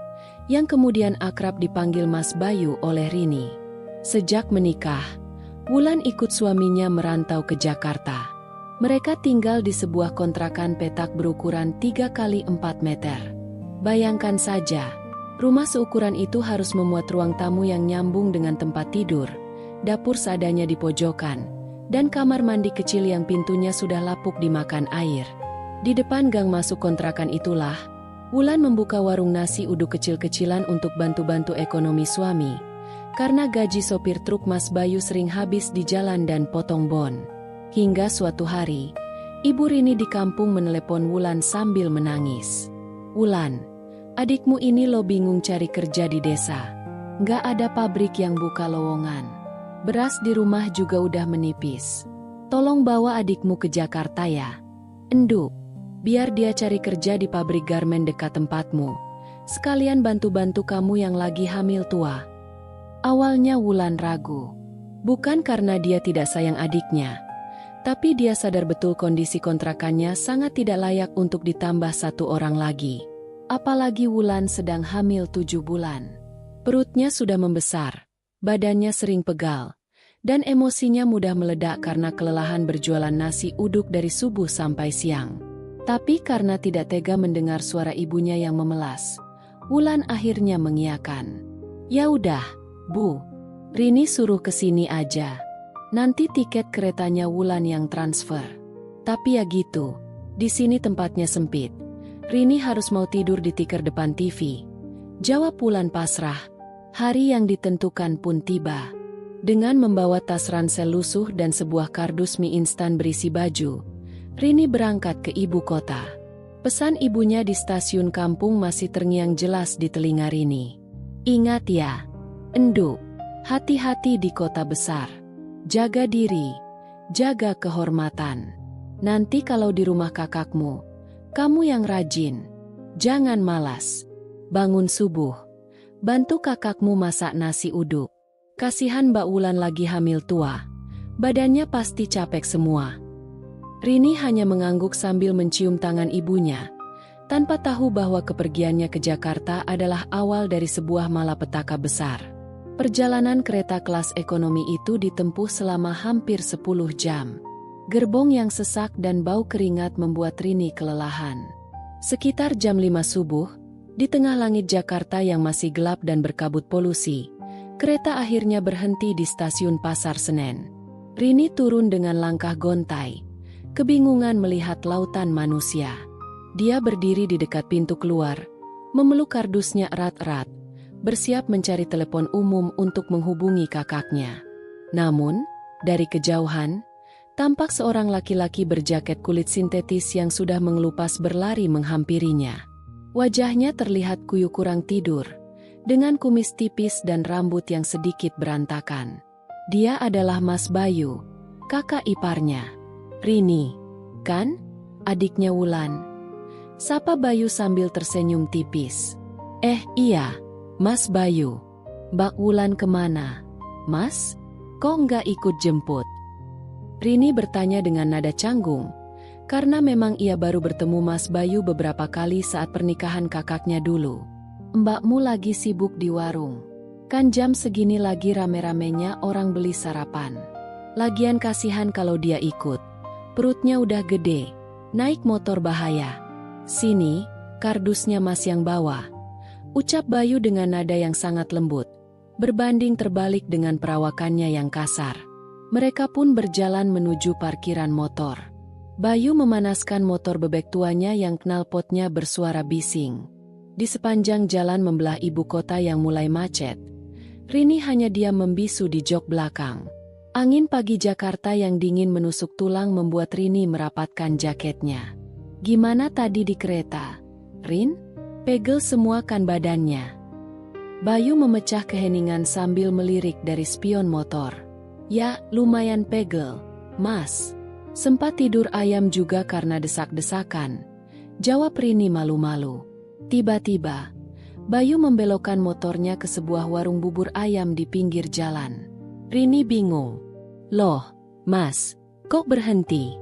Speaker 1: yang kemudian akrab dipanggil Mas Bayu oleh Rini. Sejak menikah, Wulan ikut suaminya merantau ke Jakarta. Mereka tinggal di sebuah kontrakan petak berukuran 3 kali 4 meter. Bayangkan saja, rumah seukuran itu harus memuat ruang tamu yang nyambung dengan tempat tidur, dapur seadanya di pojokan, dan kamar mandi kecil yang pintunya sudah lapuk dimakan air. Di depan gang masuk kontrakan itulah, Wulan membuka warung nasi uduk kecil-kecilan untuk bantu-bantu ekonomi suami, karena gaji sopir truk Mas Bayu sering habis di jalan dan potong bon. Hingga suatu hari, Ibu Rini di kampung menelepon Wulan sambil menangis. "Wulan, adikmu ini lo bingung cari kerja di desa. Nggak ada pabrik yang buka lowongan. Beras di rumah juga udah menipis. Tolong bawa adikmu ke Jakarta ya. Enduk, biar dia cari kerja di pabrik garmen dekat tempatmu. Sekalian bantu-bantu kamu yang lagi hamil tua." Awalnya Wulan ragu. Bukan karena dia tidak sayang adiknya, tapi dia sadar betul kondisi kontrakannya sangat tidak layak untuk ditambah 1 orang lagi. Apalagi Wulan sedang hamil 7 bulan. Perutnya sudah membesar, badannya sering pegal, dan emosinya mudah meledak karena kelelahan berjualan nasi uduk dari subuh sampai siang. Tapi karena tidak tega mendengar suara ibunya yang memelas, Wulan akhirnya mengiyakan. "Ya udah, Bu, Rini suruh kesini aja. Nanti tiket keretanya Wulan yang transfer." Tapi ya gitu, di sini tempatnya sempit. Rini harus mau tidur di tikar depan TV. Jawab Wulan pasrah. Hari yang ditentukan pun tiba. Dengan membawa tas ransel lusuh dan sebuah kardus mie instan berisi baju, Rini berangkat ke ibu kota. Pesan ibunya di stasiun kampung masih terngiang jelas di telinga Rini. "Ingat ya, Enduk, hati-hati di kota besar. Jaga diri, jaga kehormatan. Nanti kalau di rumah kakakmu, kamu yang rajin. Jangan malas. Bangun subuh, bantu kakakmu masak nasi uduk. Kasihan Mbak Wulan lagi hamil tua. Badannya pasti capek semua." Rini hanya mengangguk sambil mencium tangan ibunya, tanpa tahu bahwa kepergiannya ke Jakarta adalah awal dari sebuah malapetaka besar. Perjalanan kereta kelas ekonomi itu ditempuh selama hampir 10 jam. Gerbong yang sesak dan bau keringat membuat Rini kelelahan. Sekitar jam 5 subuh, di tengah langit Jakarta yang masih gelap dan berkabut polusi, kereta akhirnya berhenti di stasiun Pasar Senen. Rini turun dengan langkah gontai, kebingungan melihat lautan manusia. Dia berdiri di dekat pintu keluar, memeluk kardusnya erat-erat, bersiap mencari telepon umum untuk menghubungi kakaknya. Namun, dari kejauhan, tampak seorang laki-laki berjaket kulit sintetis yang sudah mengelupas berlari menghampirinya. Wajahnya terlihat kuyuk kurang tidur, dengan kumis tipis dan rambut yang sedikit berantakan. Dia adalah Mas Bayu, kakak iparnya. "Rini, kan? Adiknya Wulan," sapa Bayu sambil tersenyum tipis. Iya, Mas Bayu. Mbak Wulan kemana? Mas, kok nggak ikut jemput?" Rini bertanya dengan nada canggung, karena memang ia baru bertemu Mas Bayu beberapa kali saat pernikahan kakaknya dulu. "Mbakmu lagi sibuk di warung. Kan jam segini lagi rame-ramenya orang beli sarapan. Lagian kasihan kalau dia ikut. Perutnya udah gede, naik motor bahaya. Sini, kardusnya Mas yang bawa." Ucap Bayu dengan nada yang sangat lembut, berbanding terbalik dengan perawakannya yang kasar. Mereka pun berjalan menuju parkiran motor. Bayu memanaskan motor bebek tuanya yang knalpotnya bersuara bising. Di sepanjang jalan membelah ibu kota yang mulai macet, Rini hanya diam membisu di jok belakang. Angin pagi Jakarta yang dingin menusuk tulang membuat Rini merapatkan jaketnya. "Gimana tadi di kereta, Rin? Pegel semua kan badannya?" Bayu memecah keheningan sambil melirik dari spion motor. "Ya, lumayan pegel, Mas. Sempat tidur ayam juga karena desak-desakan," jawab Rini malu-malu. Tiba-tiba, Bayu membelokkan motornya ke sebuah warung bubur ayam di pinggir jalan. Rini bingung. "Loh, Mas, kok berhenti?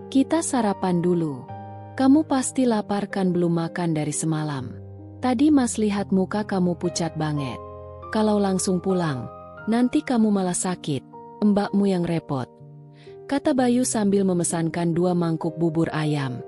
Speaker 1: Kita sarapan dulu. Kamu pasti lapar kan, belum makan dari semalam. Tadi Mas lihat muka kamu pucat banget. Kalau langsung pulang, nanti kamu malah sakit, mbakmu yang repot," kata Bayu sambil memesankan 2 mangkuk bubur ayam.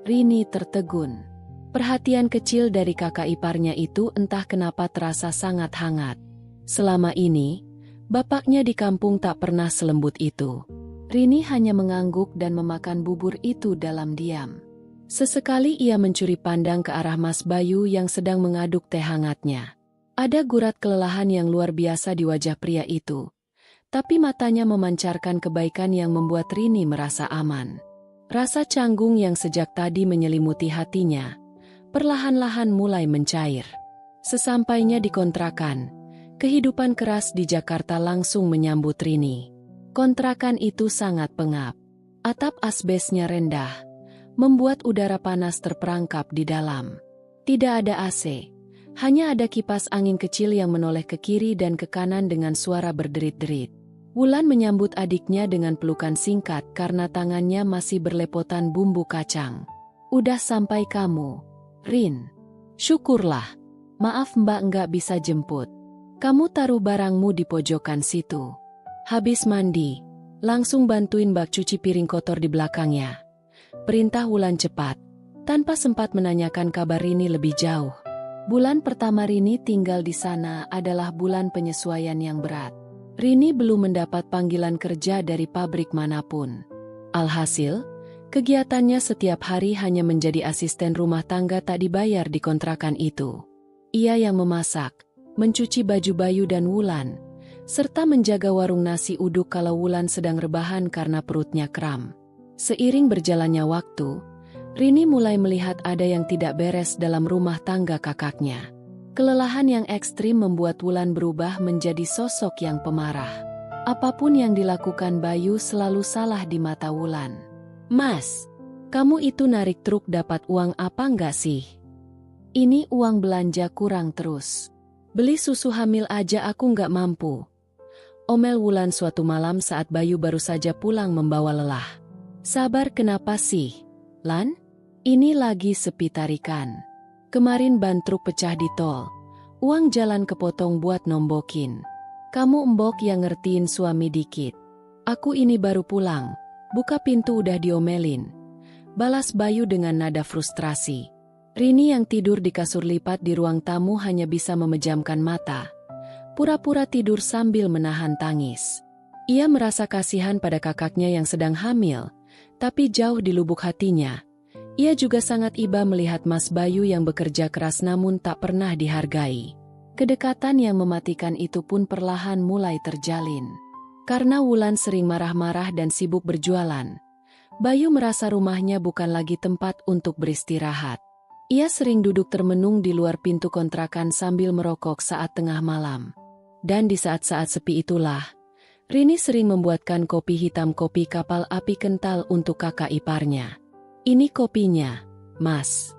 Speaker 1: Rini tertegun. Perhatian kecil dari kakak iparnya itu entah kenapa terasa sangat hangat. Selama ini, bapaknya di kampung tak pernah selembut itu. Rini hanya mengangguk dan memakan bubur itu dalam diam. Sesekali ia mencuri pandang ke arah Mas Bayu yang sedang mengaduk teh hangatnya. Ada gurat kelelahan yang luar biasa di wajah pria itu. Tapi matanya memancarkan kebaikan yang membuat Rini merasa aman. Rasa canggung yang sejak tadi menyelimuti hatinya, perlahan-lahan mulai mencair. Sesampainya di kontrakan, kehidupan keras di Jakarta langsung menyambut Rini. Kontrakan itu sangat pengap. Atap asbesnya rendah, membuat udara panas terperangkap di dalam. Tidak ada AC, hanya ada kipas angin kecil yang menoleh ke kiri dan ke kanan dengan suara berderit-derit. Wulan menyambut adiknya dengan pelukan singkat karena tangannya masih berlepotan bumbu kacang. "Udah sampai kamu, Rin. Syukurlah. Maaf Mbak nggak bisa jemput. Kamu taruh barangmu di pojokan situ. Habis mandi, langsung bantuin Mbak cuci piring kotor di belakangnya," perintah Wulan cepat, tanpa sempat menanyakan kabar Rini lebih jauh. Bulan pertama Rini tinggal di sana adalah bulan penyesuaian yang berat. Rini belum mendapat panggilan kerja dari pabrik manapun. Alhasil, kegiatannya setiap hari hanya menjadi asisten rumah tangga tak dibayar di kontrakan itu. Ia yang memasak, mencuci baju Bayu dan Wulan, serta menjaga warung nasi uduk kalau Wulan sedang rebahan karena perutnya kram. Seiring berjalannya waktu, Rini mulai melihat ada yang tidak beres dalam rumah tangga kakaknya. Kelelahan yang ekstrim membuat Wulan berubah menjadi sosok yang pemarah. Apapun yang dilakukan Bayu selalu salah di mata Wulan. "Mas, kamu itu narik truk dapat uang apa enggak sih? Ini uang belanja kurang terus. Beli susu hamil aja aku nggak mampu," omel Wulan suatu malam saat Bayu baru saja pulang membawa lelah. "Sabar kenapa sih, Lan? Ini lagi sepi tarikan. Kemarin ban truk pecah di tol. Uang jalan kepotong buat nombokin. Kamu embok yang ngertiin suami dikit. Aku ini baru pulang. Buka pintu udah diomelin," balas Bayu dengan nada frustrasi. Rini yang tidur di kasur lipat di ruang tamu hanya bisa memejamkan mata, pura-pura tidur sambil menahan tangis. Ia merasa kasihan pada kakaknya yang sedang hamil, tapi jauh di lubuk hatinya, ia juga sangat iba melihat Mas Bayu yang bekerja keras namun tak pernah dihargai. Kedekatan yang mematikan itu pun perlahan mulai terjalin. Karena Wulan sering marah-marah dan sibuk berjualan, Bayu merasa rumahnya bukan lagi tempat untuk beristirahat. Ia sering duduk termenung di luar pintu kontrakan sambil merokok saat tengah malam. Dan di saat-saat sepi itulah, Rini sering membuatkan kopi hitam kopi kapal api kental untuk kakak iparnya. "Ini kopinya, Mas."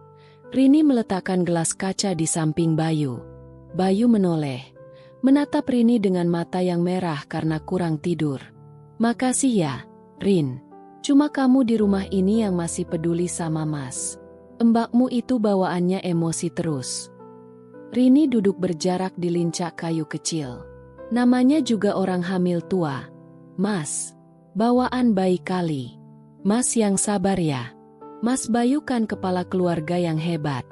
Speaker 1: Rini meletakkan gelas kaca di samping Bayu. Bayu menoleh, menatap Rini dengan mata yang merah karena kurang tidur. "Makasih ya, Rin. Cuma kamu di rumah ini yang masih peduli sama Mas. Mbakmu itu bawaannya emosi terus." Rini duduk berjarak di lincak kayu kecil. "Namanya juga orang hamil tua, Mas. Bawaan baik kali. Mas yang sabar ya. Mas Bayu kan kepala keluarga yang hebat.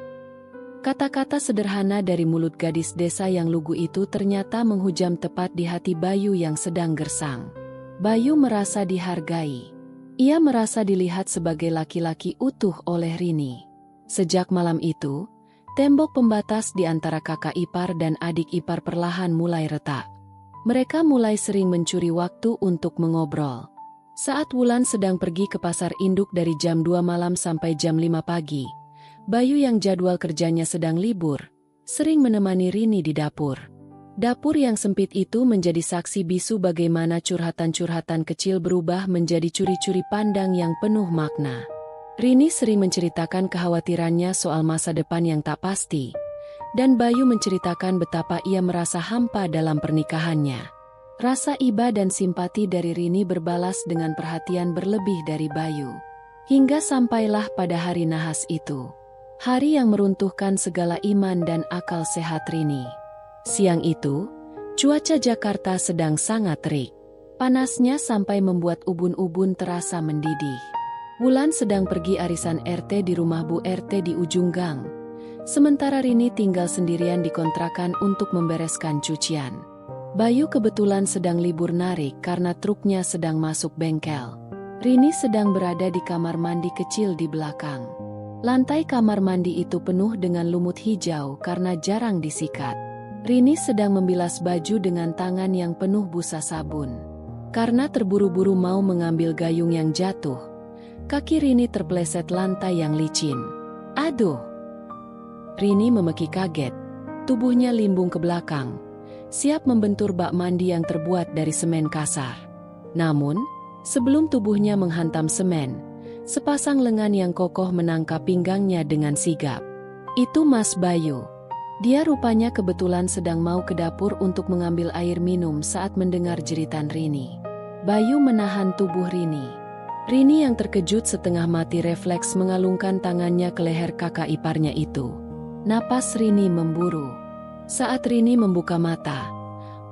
Speaker 1: Kata-kata sederhana dari mulut gadis desa yang lugu itu ternyata menghujam tepat di hati Bayu yang sedang gersang. Bayu merasa dihargai. Ia merasa dilihat sebagai laki-laki utuh oleh Rini. Sejak malam itu, tembok pembatas di antara kakak ipar dan adik ipar perlahan mulai retak. Mereka mulai sering mencuri waktu untuk mengobrol. Saat Wulan sedang pergi ke pasar induk dari jam 2 malam sampai jam 5 pagi, Bayu yang jadwal kerjanya sedang libur, sering menemani Rini di dapur. Dapur yang sempit itu menjadi saksi bisu bagaimana curhatan-curhatan kecil berubah menjadi curi-curi pandang yang penuh makna. Rini sering menceritakan kekhawatirannya soal masa depan yang tak pasti, dan Bayu menceritakan betapa ia merasa hampa dalam pernikahannya. Rasa iba dan simpati dari Rini berbalas dengan perhatian berlebih dari Bayu. Hingga sampailah pada hari nahas itu. Hari yang meruntuhkan segala iman dan akal sehat Rini. Siang itu, cuaca Jakarta sedang sangat terik. Panasnya sampai membuat ubun-ubun terasa mendidih. Wulan sedang pergi arisan RT di rumah Bu RT di ujung gang. Sementara Rini tinggal sendirian di kontrakan untuk membereskan cucian. Bayu kebetulan sedang libur narik karena truknya sedang masuk bengkel. Rini sedang berada di kamar mandi kecil di belakang. Lantai kamar mandi itu penuh dengan lumut hijau karena jarang disikat. Rini sedang membilas baju dengan tangan yang penuh busa sabun. Karena terburu-buru mau mengambil gayung yang jatuh, kaki Rini terpeleset lantai yang licin. Aduh! Rini memeki kaget. Tubuhnya limbung ke belakang, siap membentur bak mandi yang terbuat dari semen kasar. Namun, sebelum tubuhnya menghantam semen, sepasang lengan yang kokoh menangkap pinggangnya dengan sigap. Itu Mas Bayu. Dia rupanya kebetulan sedang mau ke dapur untuk mengambil air minum saat mendengar jeritan Rini. Bayu menahan tubuh Rini. Rini yang terkejut setengah mati refleks mengalungkan tangannya ke leher kakak iparnya itu. Napas Rini memburu. Saat Rini membuka mata,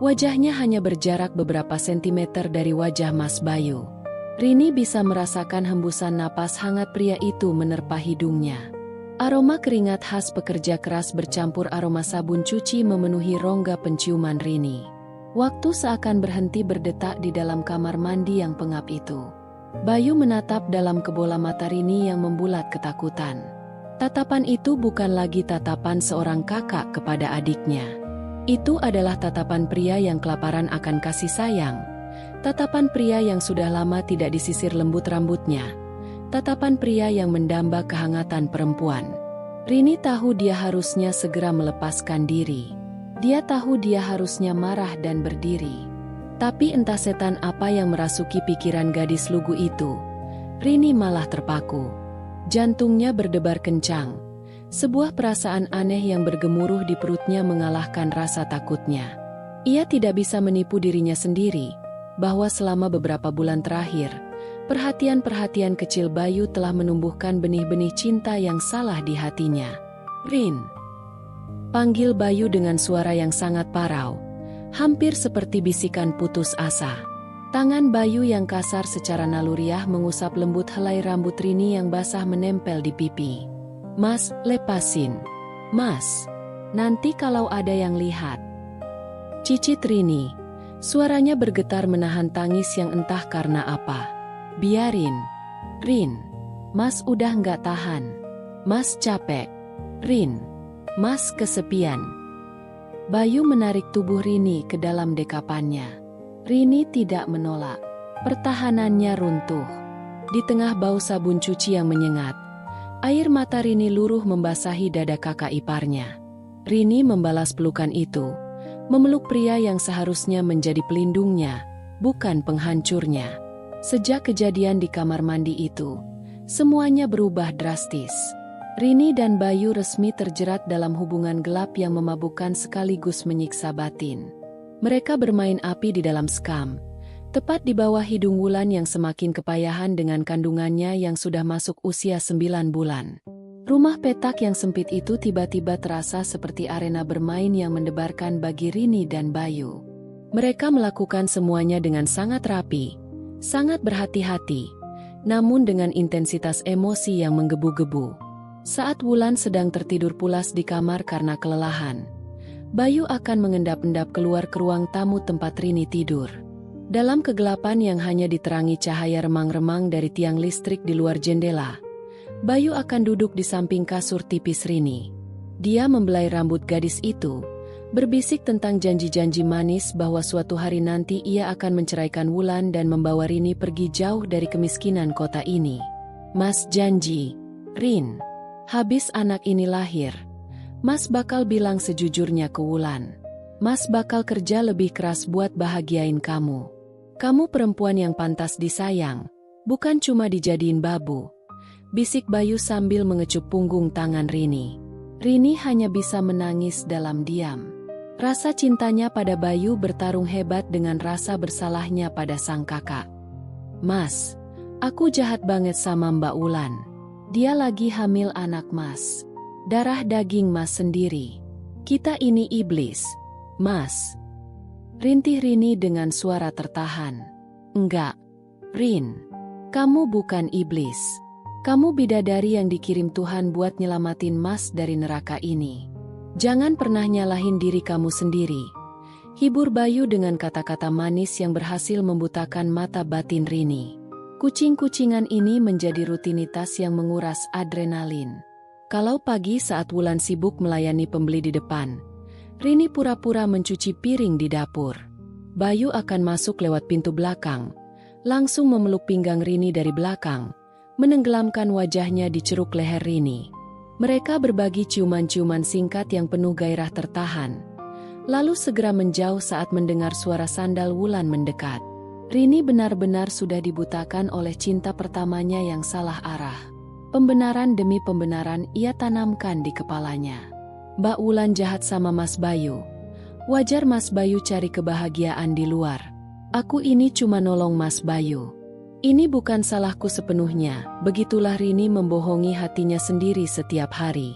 Speaker 1: wajahnya hanya berjarak beberapa sentimeter dari wajah Mas Bayu. Rini bisa merasakan hembusan napas hangat pria itu menerpa hidungnya. Aroma keringat khas pekerja keras bercampur aroma sabun cuci memenuhi rongga penciuman Rini. Waktu seakan berhenti berdetak di dalam kamar mandi yang pengap itu. Bayu menatap dalam kebola mata Rini yang membulat ketakutan. Tatapan itu bukan lagi tatapan seorang kakak kepada adiknya. Itu adalah tatapan pria yang kelaparan akan kasih sayang. Tatapan pria yang sudah lama tidak disisir lembut rambutnya. Tatapan pria yang mendamba kehangatan perempuan. Rini tahu dia harusnya segera melepaskan diri. Dia tahu dia harusnya marah dan berdiri. Tapi entah setan apa yang merasuki pikiran gadis lugu itu. Rini malah terpaku. Jantungnya berdebar kencang. Sebuah perasaan aneh yang bergemuruh di perutnya mengalahkan rasa takutnya. Ia tidak bisa menipu dirinya sendiri bahwa selama beberapa bulan terakhir, perhatian-perhatian kecil Bayu telah menumbuhkan benih-benih cinta yang salah di hatinya. Rin. Panggil Bayu dengan suara yang sangat parau, hampir seperti bisikan putus asa. Tangan Bayu yang kasar secara naluriah mengusap lembut helai rambut Rini yang basah menempel di pipi. Mas, lepasin. Mas, nanti kalau ada yang lihat. Cicit Rini. Suaranya bergetar menahan tangis yang entah karena apa. Biarin. Rin. Mas udah nggak tahan. Mas capek. Rin. Mas kesepian. Bayu menarik tubuh Rini ke dalam dekapannya. Rini tidak menolak. Pertahanannya runtuh. Di tengah bau sabun cuci yang menyengat, air mata Rini luruh membasahi dada kakak iparnya. Rini membalas pelukan itu. Memeluk pria yang seharusnya menjadi pelindungnya, bukan penghancurnya. Sejak kejadian di kamar mandi itu, semuanya berubah drastis. Rini dan Bayu resmi terjerat dalam hubungan gelap yang memabukkan sekaligus menyiksa batin. Mereka bermain api di dalam skam, tepat di bawah hidung Wulan yang semakin kepayahan dengan kandungannya yang sudah masuk usia 9 bulan. Rumah petak yang sempit itu tiba-tiba terasa seperti arena bermain yang mendebarkan bagi Rini dan Bayu. Mereka melakukan semuanya dengan sangat rapi, sangat berhati-hati, namun dengan intensitas emosi yang menggebu-gebu. Saat Wulan sedang tertidur pulas di kamar karena kelelahan, Bayu akan mengendap-endap keluar ke ruang tamu tempat Rini tidur. Dalam kegelapan yang hanya diterangi cahaya remang-remang dari tiang listrik di luar jendela, Bayu akan duduk di samping kasur tipis Rini. Dia membelai rambut gadis itu, berbisik tentang janji-janji manis bahwa suatu hari nanti ia akan menceraikan Wulan dan membawa Rini pergi jauh dari kemiskinan kota ini. Mas janji, Rin, habis anak ini lahir, Mas bakal bilang sejujurnya ke Wulan. Mas bakal kerja lebih keras buat bahagiain kamu. Kamu perempuan yang pantas disayang, bukan cuma dijadiin babu. Bisik Bayu sambil mengecup punggung tangan Rini. Rini hanya bisa menangis dalam diam. Rasa cintanya pada Bayu bertarung hebat dengan rasa bersalahnya pada sang kakak. Mas, aku jahat banget sama Mbak Wulan. Dia lagi hamil anak Mas. Darah daging Mas sendiri. Kita ini iblis, Mas. Rintih Rini dengan suara tertahan. Enggak, Rin. Kamu bukan iblis. Kamu bidadari yang dikirim Tuhan buat nyelamatin Mas dari neraka ini. Jangan pernah nyalahin diri kamu sendiri. Hibur Bayu dengan kata-kata manis yang berhasil membutakan mata batin Rini. Kucing-kucingan ini menjadi rutinitas yang menguras adrenalin. Kalau pagi saat Wulan sibuk melayani pembeli di depan, Rini pura-pura mencuci piring di dapur. Bayu akan masuk lewat pintu belakang, langsung memeluk pinggang Rini dari belakang, menenggelamkan wajahnya di ceruk leher Rini. Mereka berbagi ciuman-ciuman singkat yang penuh gairah tertahan, lalu segera menjauh saat mendengar suara sandal Wulan mendekat. Rini benar-benar sudah dibutakan oleh cinta pertamanya yang salah arah. Pembenaran demi pembenaran ia tanamkan di kepalanya. Mbak Wulan jahat sama Mas Bayu. Wajar Mas Bayu cari kebahagiaan di luar. Aku ini cuma nolong Mas Bayu. Ini bukan salahku sepenuhnya, begitulah Rini membohongi hatinya sendiri setiap hari.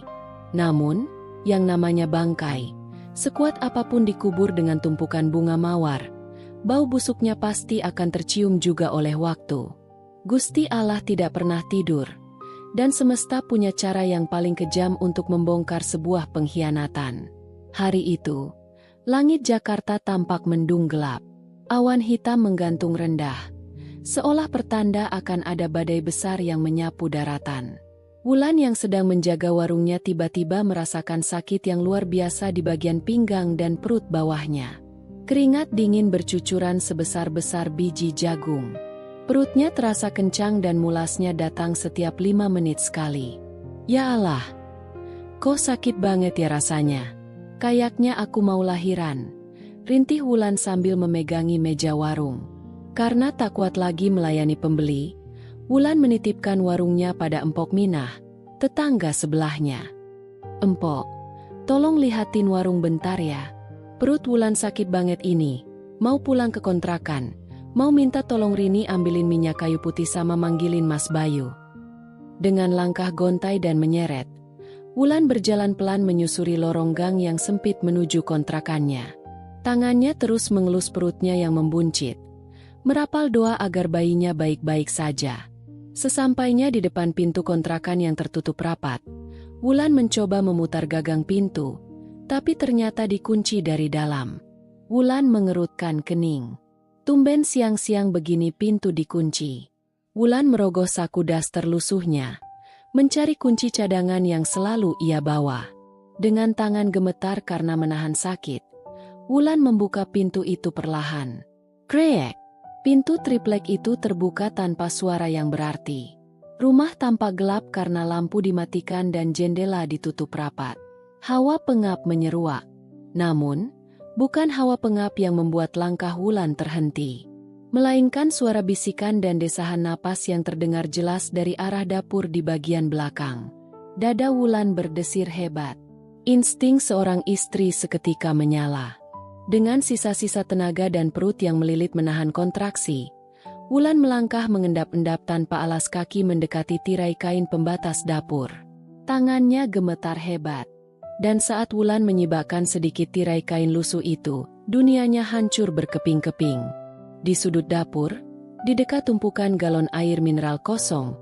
Speaker 1: Namun, yang namanya bangkai, sekuat apapun dikubur dengan tumpukan bunga mawar, bau busuknya pasti akan tercium juga oleh waktu. Gusti Allah tidak pernah tidur, dan semesta punya cara yang paling kejam untuk membongkar sebuah pengkhianatan. Hari itu, langit Jakarta tampak mendung gelap. Awan hitam menggantung rendah, seolah pertanda akan ada badai besar yang menyapu daratan. Wulan yang sedang menjaga warungnya tiba-tiba merasakan sakit yang luar biasa di bagian pinggang dan perut bawahnya. Keringat dingin bercucuran sebesar-besar biji jagung. Perutnya terasa kencang dan mulasnya datang setiap 5 menit sekali. Ya Allah, kok sakit banget ya rasanya? Kayaknya aku mau lahiran, rintih Wulan sambil memegangi meja warung. Karena tak kuat lagi melayani pembeli, Wulan menitipkan warungnya pada Empok Minah, tetangga sebelahnya. Empok, tolong lihatin warung bentar ya. Perut Wulan sakit banget ini, mau pulang ke kontrakan, mau minta tolong Rini ambilin minyak kayu putih sama manggilin Mas Bayu. Dengan langkah gontai dan menyeret, Wulan berjalan pelan menyusuri lorong gang yang sempit menuju kontrakannya. Tangannya terus mengelus perutnya yang membuncit, merapal doa agar bayinya baik-baik saja. Sesampainya di depan pintu kontrakan yang tertutup rapat, Wulan mencoba memutar gagang pintu, tapi ternyata dikunci dari dalam. Wulan mengerutkan kening. Tumben siang-siang begini pintu dikunci. Wulan merogoh saku daster lusuhnya, mencari kunci cadangan yang selalu ia bawa. Dengan tangan gemetar karena menahan sakit, Wulan membuka pintu itu perlahan. Krek! Pintu triplek itu terbuka tanpa suara yang berarti. Rumah tampak gelap karena lampu dimatikan dan jendela ditutup rapat. Hawa pengap menyeruak. Namun, bukan hawa pengap yang membuat langkah Wulan terhenti, melainkan suara bisikan dan desahan napas yang terdengar jelas dari arah dapur di bagian belakang. Dada Wulan berdesir hebat. Insting seorang istri seketika menyala. Dengan sisa-sisa tenaga dan perut yang melilit menahan kontraksi, Wulan melangkah mengendap-endap tanpa alas kaki mendekati tirai kain pembatas dapur. Tangannya gemetar hebat. Dan saat Wulan menyibakkan sedikit tirai kain lusuh itu, dunianya hancur berkeping-keping. Di sudut dapur, di dekat tumpukan galon air mineral kosong,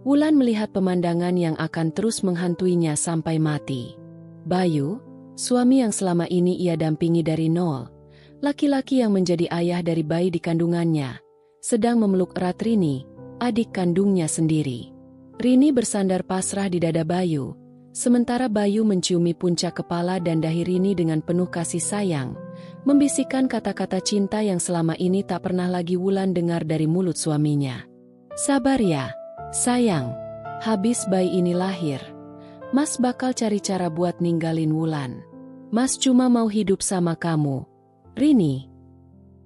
Speaker 1: Wulan melihat pemandangan yang akan terus menghantuinya sampai mati. Bayu, suami yang selama ini ia dampingi dari nol, laki-laki yang menjadi ayah dari bayi di kandungannya, sedang memeluk erat Rini, adik kandungnya sendiri. Rini bersandar pasrah di dada Bayu, sementara Bayu menciumi puncak kepala dan dahi Rini dengan penuh kasih sayang, membisikkan kata-kata cinta yang selama ini tak pernah lagi Wulan dengar dari mulut suaminya. Sabar ya, sayang, habis bayi ini lahir, Mas bakal cari cara buat ninggalin Wulan. Mas cuma mau hidup sama kamu, Rini.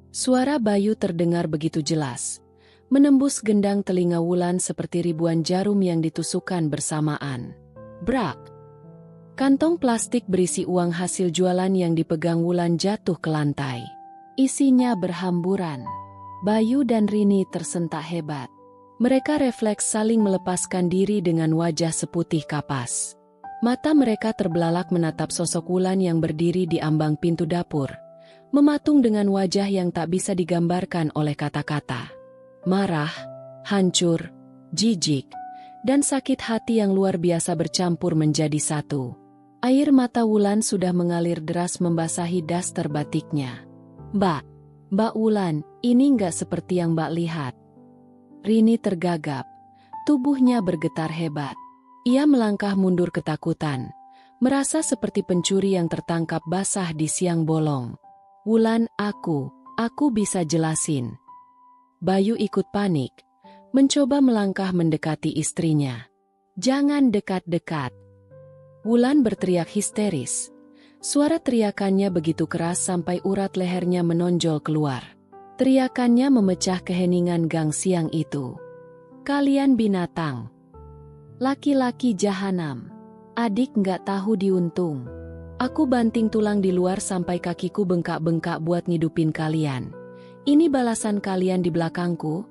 Speaker 1: Suara Bayu terdengar begitu jelas, menembus gendang telinga Wulan seperti ribuan jarum yang ditusukkan bersamaan. Brak! Kantong plastik berisi uang hasil jualan yang dipegang Wulan jatuh ke lantai. Isinya berhamburan. Bayu dan Rini tersentak hebat. Mereka refleks saling melepaskan diri dengan wajah seputih kapas. Mata mereka terbelalak menatap sosok Wulan yang berdiri di ambang pintu dapur, mematung dengan wajah yang tak bisa digambarkan oleh kata-kata. Marah, hancur, jijik, dan sakit hati yang luar biasa bercampur menjadi satu. Air mata Wulan sudah mengalir deras membasahi daster batiknya. Mbak Wulan, ini nggak seperti yang Mbak lihat. Rini tergagap, tubuhnya bergetar hebat. Ia melangkah mundur ketakutan, merasa seperti pencuri yang tertangkap basah di siang bolong. Wulan, aku bisa jelasin. Bayu ikut panik, mencoba melangkah mendekati istrinya. Jangan dekat-dekat. Wulan berteriak histeris. Suara teriakannya begitu keras sampai urat lehernya menonjol keluar. Teriakannya memecah keheningan gang siang itu. Kalian binatang. Laki-laki jahanam. Adik nggak tahu diuntung. Aku banting tulang di luar sampai kakiku bengkak-bengkak buat ngidupin kalian. Ini balasan kalian di belakangku?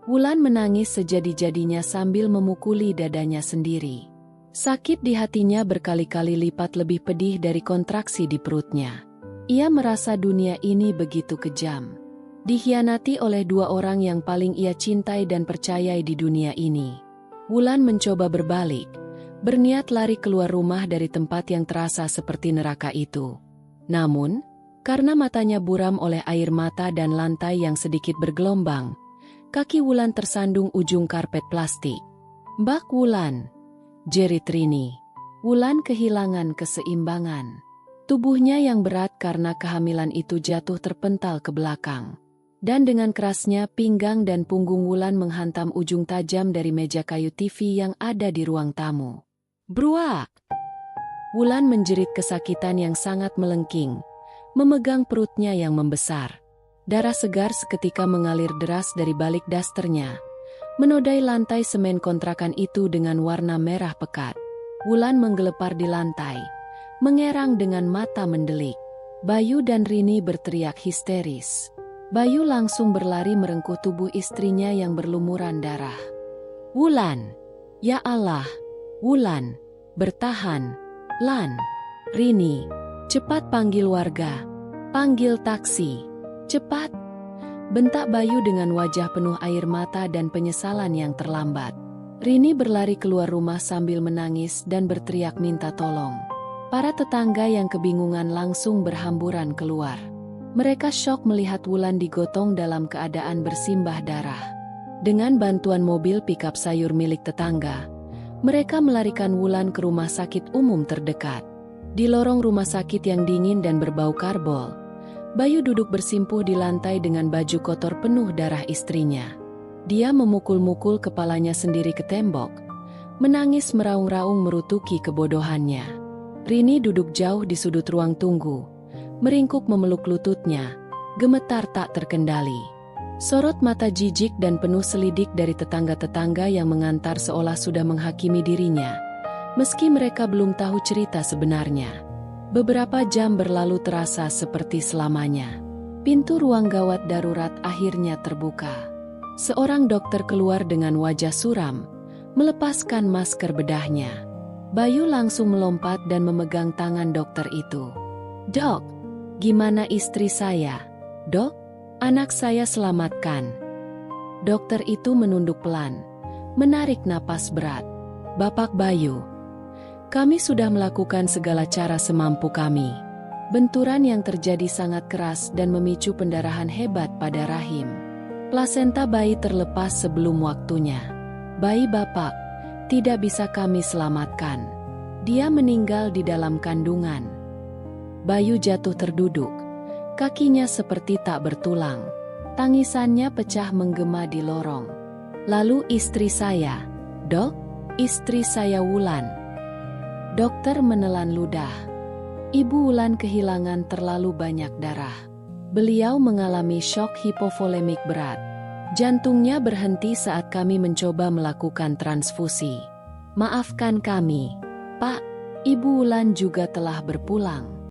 Speaker 1: Wulan menangis sejadi-jadinya sambil memukuli dadanya sendiri. Sakit di hatinya berkali-kali lipat lebih pedih dari kontraksi di perutnya. Ia merasa dunia ini begitu kejam. Dikhianati oleh dua orang yang paling ia cintai dan percayai di dunia ini. Wulan mencoba berbalik, berniat lari keluar rumah dari tempat yang terasa seperti neraka itu. Namun, karena matanya buram oleh air mata dan lantai yang sedikit bergelombang, kaki Wulan tersandung ujung karpet plastik. Mbak Wulan, jerit Rini. Wulan kehilangan keseimbangan. Tubuhnya yang berat karena kehamilan itu jatuh terpental ke belakang. Dan dengan kerasnya pinggang dan punggung Wulan menghantam ujung tajam dari meja kayu TV yang ada di ruang tamu. Bruak! Wulan menjerit kesakitan yang sangat melengking, memegang perutnya yang membesar. Darah segar seketika mengalir deras dari balik dasternya, menodai lantai semen kontrakan itu dengan warna merah pekat. Wulan menggelepar di lantai, mengerang dengan mata mendelik. Bayu dan Rini berteriak histeris. Bayu langsung berlari merengkuh tubuh istrinya yang berlumuran darah. Wulan! Ya Allah! Wulan! Bertahan! Lan! Rini! Cepat panggil warga! Panggil taksi! Cepat! Bentak Bayu dengan wajah penuh air mata dan penyesalan yang terlambat. Rini berlari keluar rumah sambil menangis dan berteriak minta tolong. Para tetangga yang kebingungan langsung berhamburan keluar. Mereka syok melihat Wulan digotong dalam keadaan bersimbah darah. Dengan bantuan mobil pikap sayur milik tetangga, mereka melarikan Wulan ke rumah sakit umum terdekat. Di lorong rumah sakit yang dingin dan berbau karbol, Bayu duduk bersimpuh di lantai dengan baju kotor penuh darah istrinya. Dia memukul-mukul kepalanya sendiri ke tembok, menangis meraung-raung merutuki kebodohannya. Rini duduk jauh di sudut ruang tunggu, meringkuk memeluk lututnya, gemetar tak terkendali. Sorot mata jijik dan penuh selidik dari tetangga-tetangga yang mengantar seolah sudah menghakimi dirinya, meski mereka belum tahu cerita sebenarnya. Beberapa jam berlalu terasa seperti selamanya. Pintu ruang gawat darurat akhirnya terbuka. Seorang dokter keluar dengan wajah suram, melepaskan masker bedahnya. Bayu langsung melompat dan memegang tangan dokter itu. Dok, gimana istri saya? Dok, anak saya selamatkan. Dokter itu menunduk pelan, menarik napas berat. Bapak Bayu, kami sudah melakukan segala cara semampu kami. Benturan yang terjadi sangat keras dan memicu pendarahan hebat pada rahim. Plasenta bayi terlepas sebelum waktunya. Bayi Bapak tidak bisa kami selamatkan. Dia meninggal di dalam kandungan. Bayu jatuh terduduk. Kakinya seperti tak bertulang. Tangisannya pecah menggema di lorong. Lalu istri saya, Dok, istri saya Wulan. Dokter menelan ludah. Ibu Wulan kehilangan terlalu banyak darah. Beliau mengalami syok hipovolemik berat. Jantungnya berhenti saat kami mencoba melakukan transfusi. Maafkan kami, Pak. Ibu Wulan juga telah berpulang.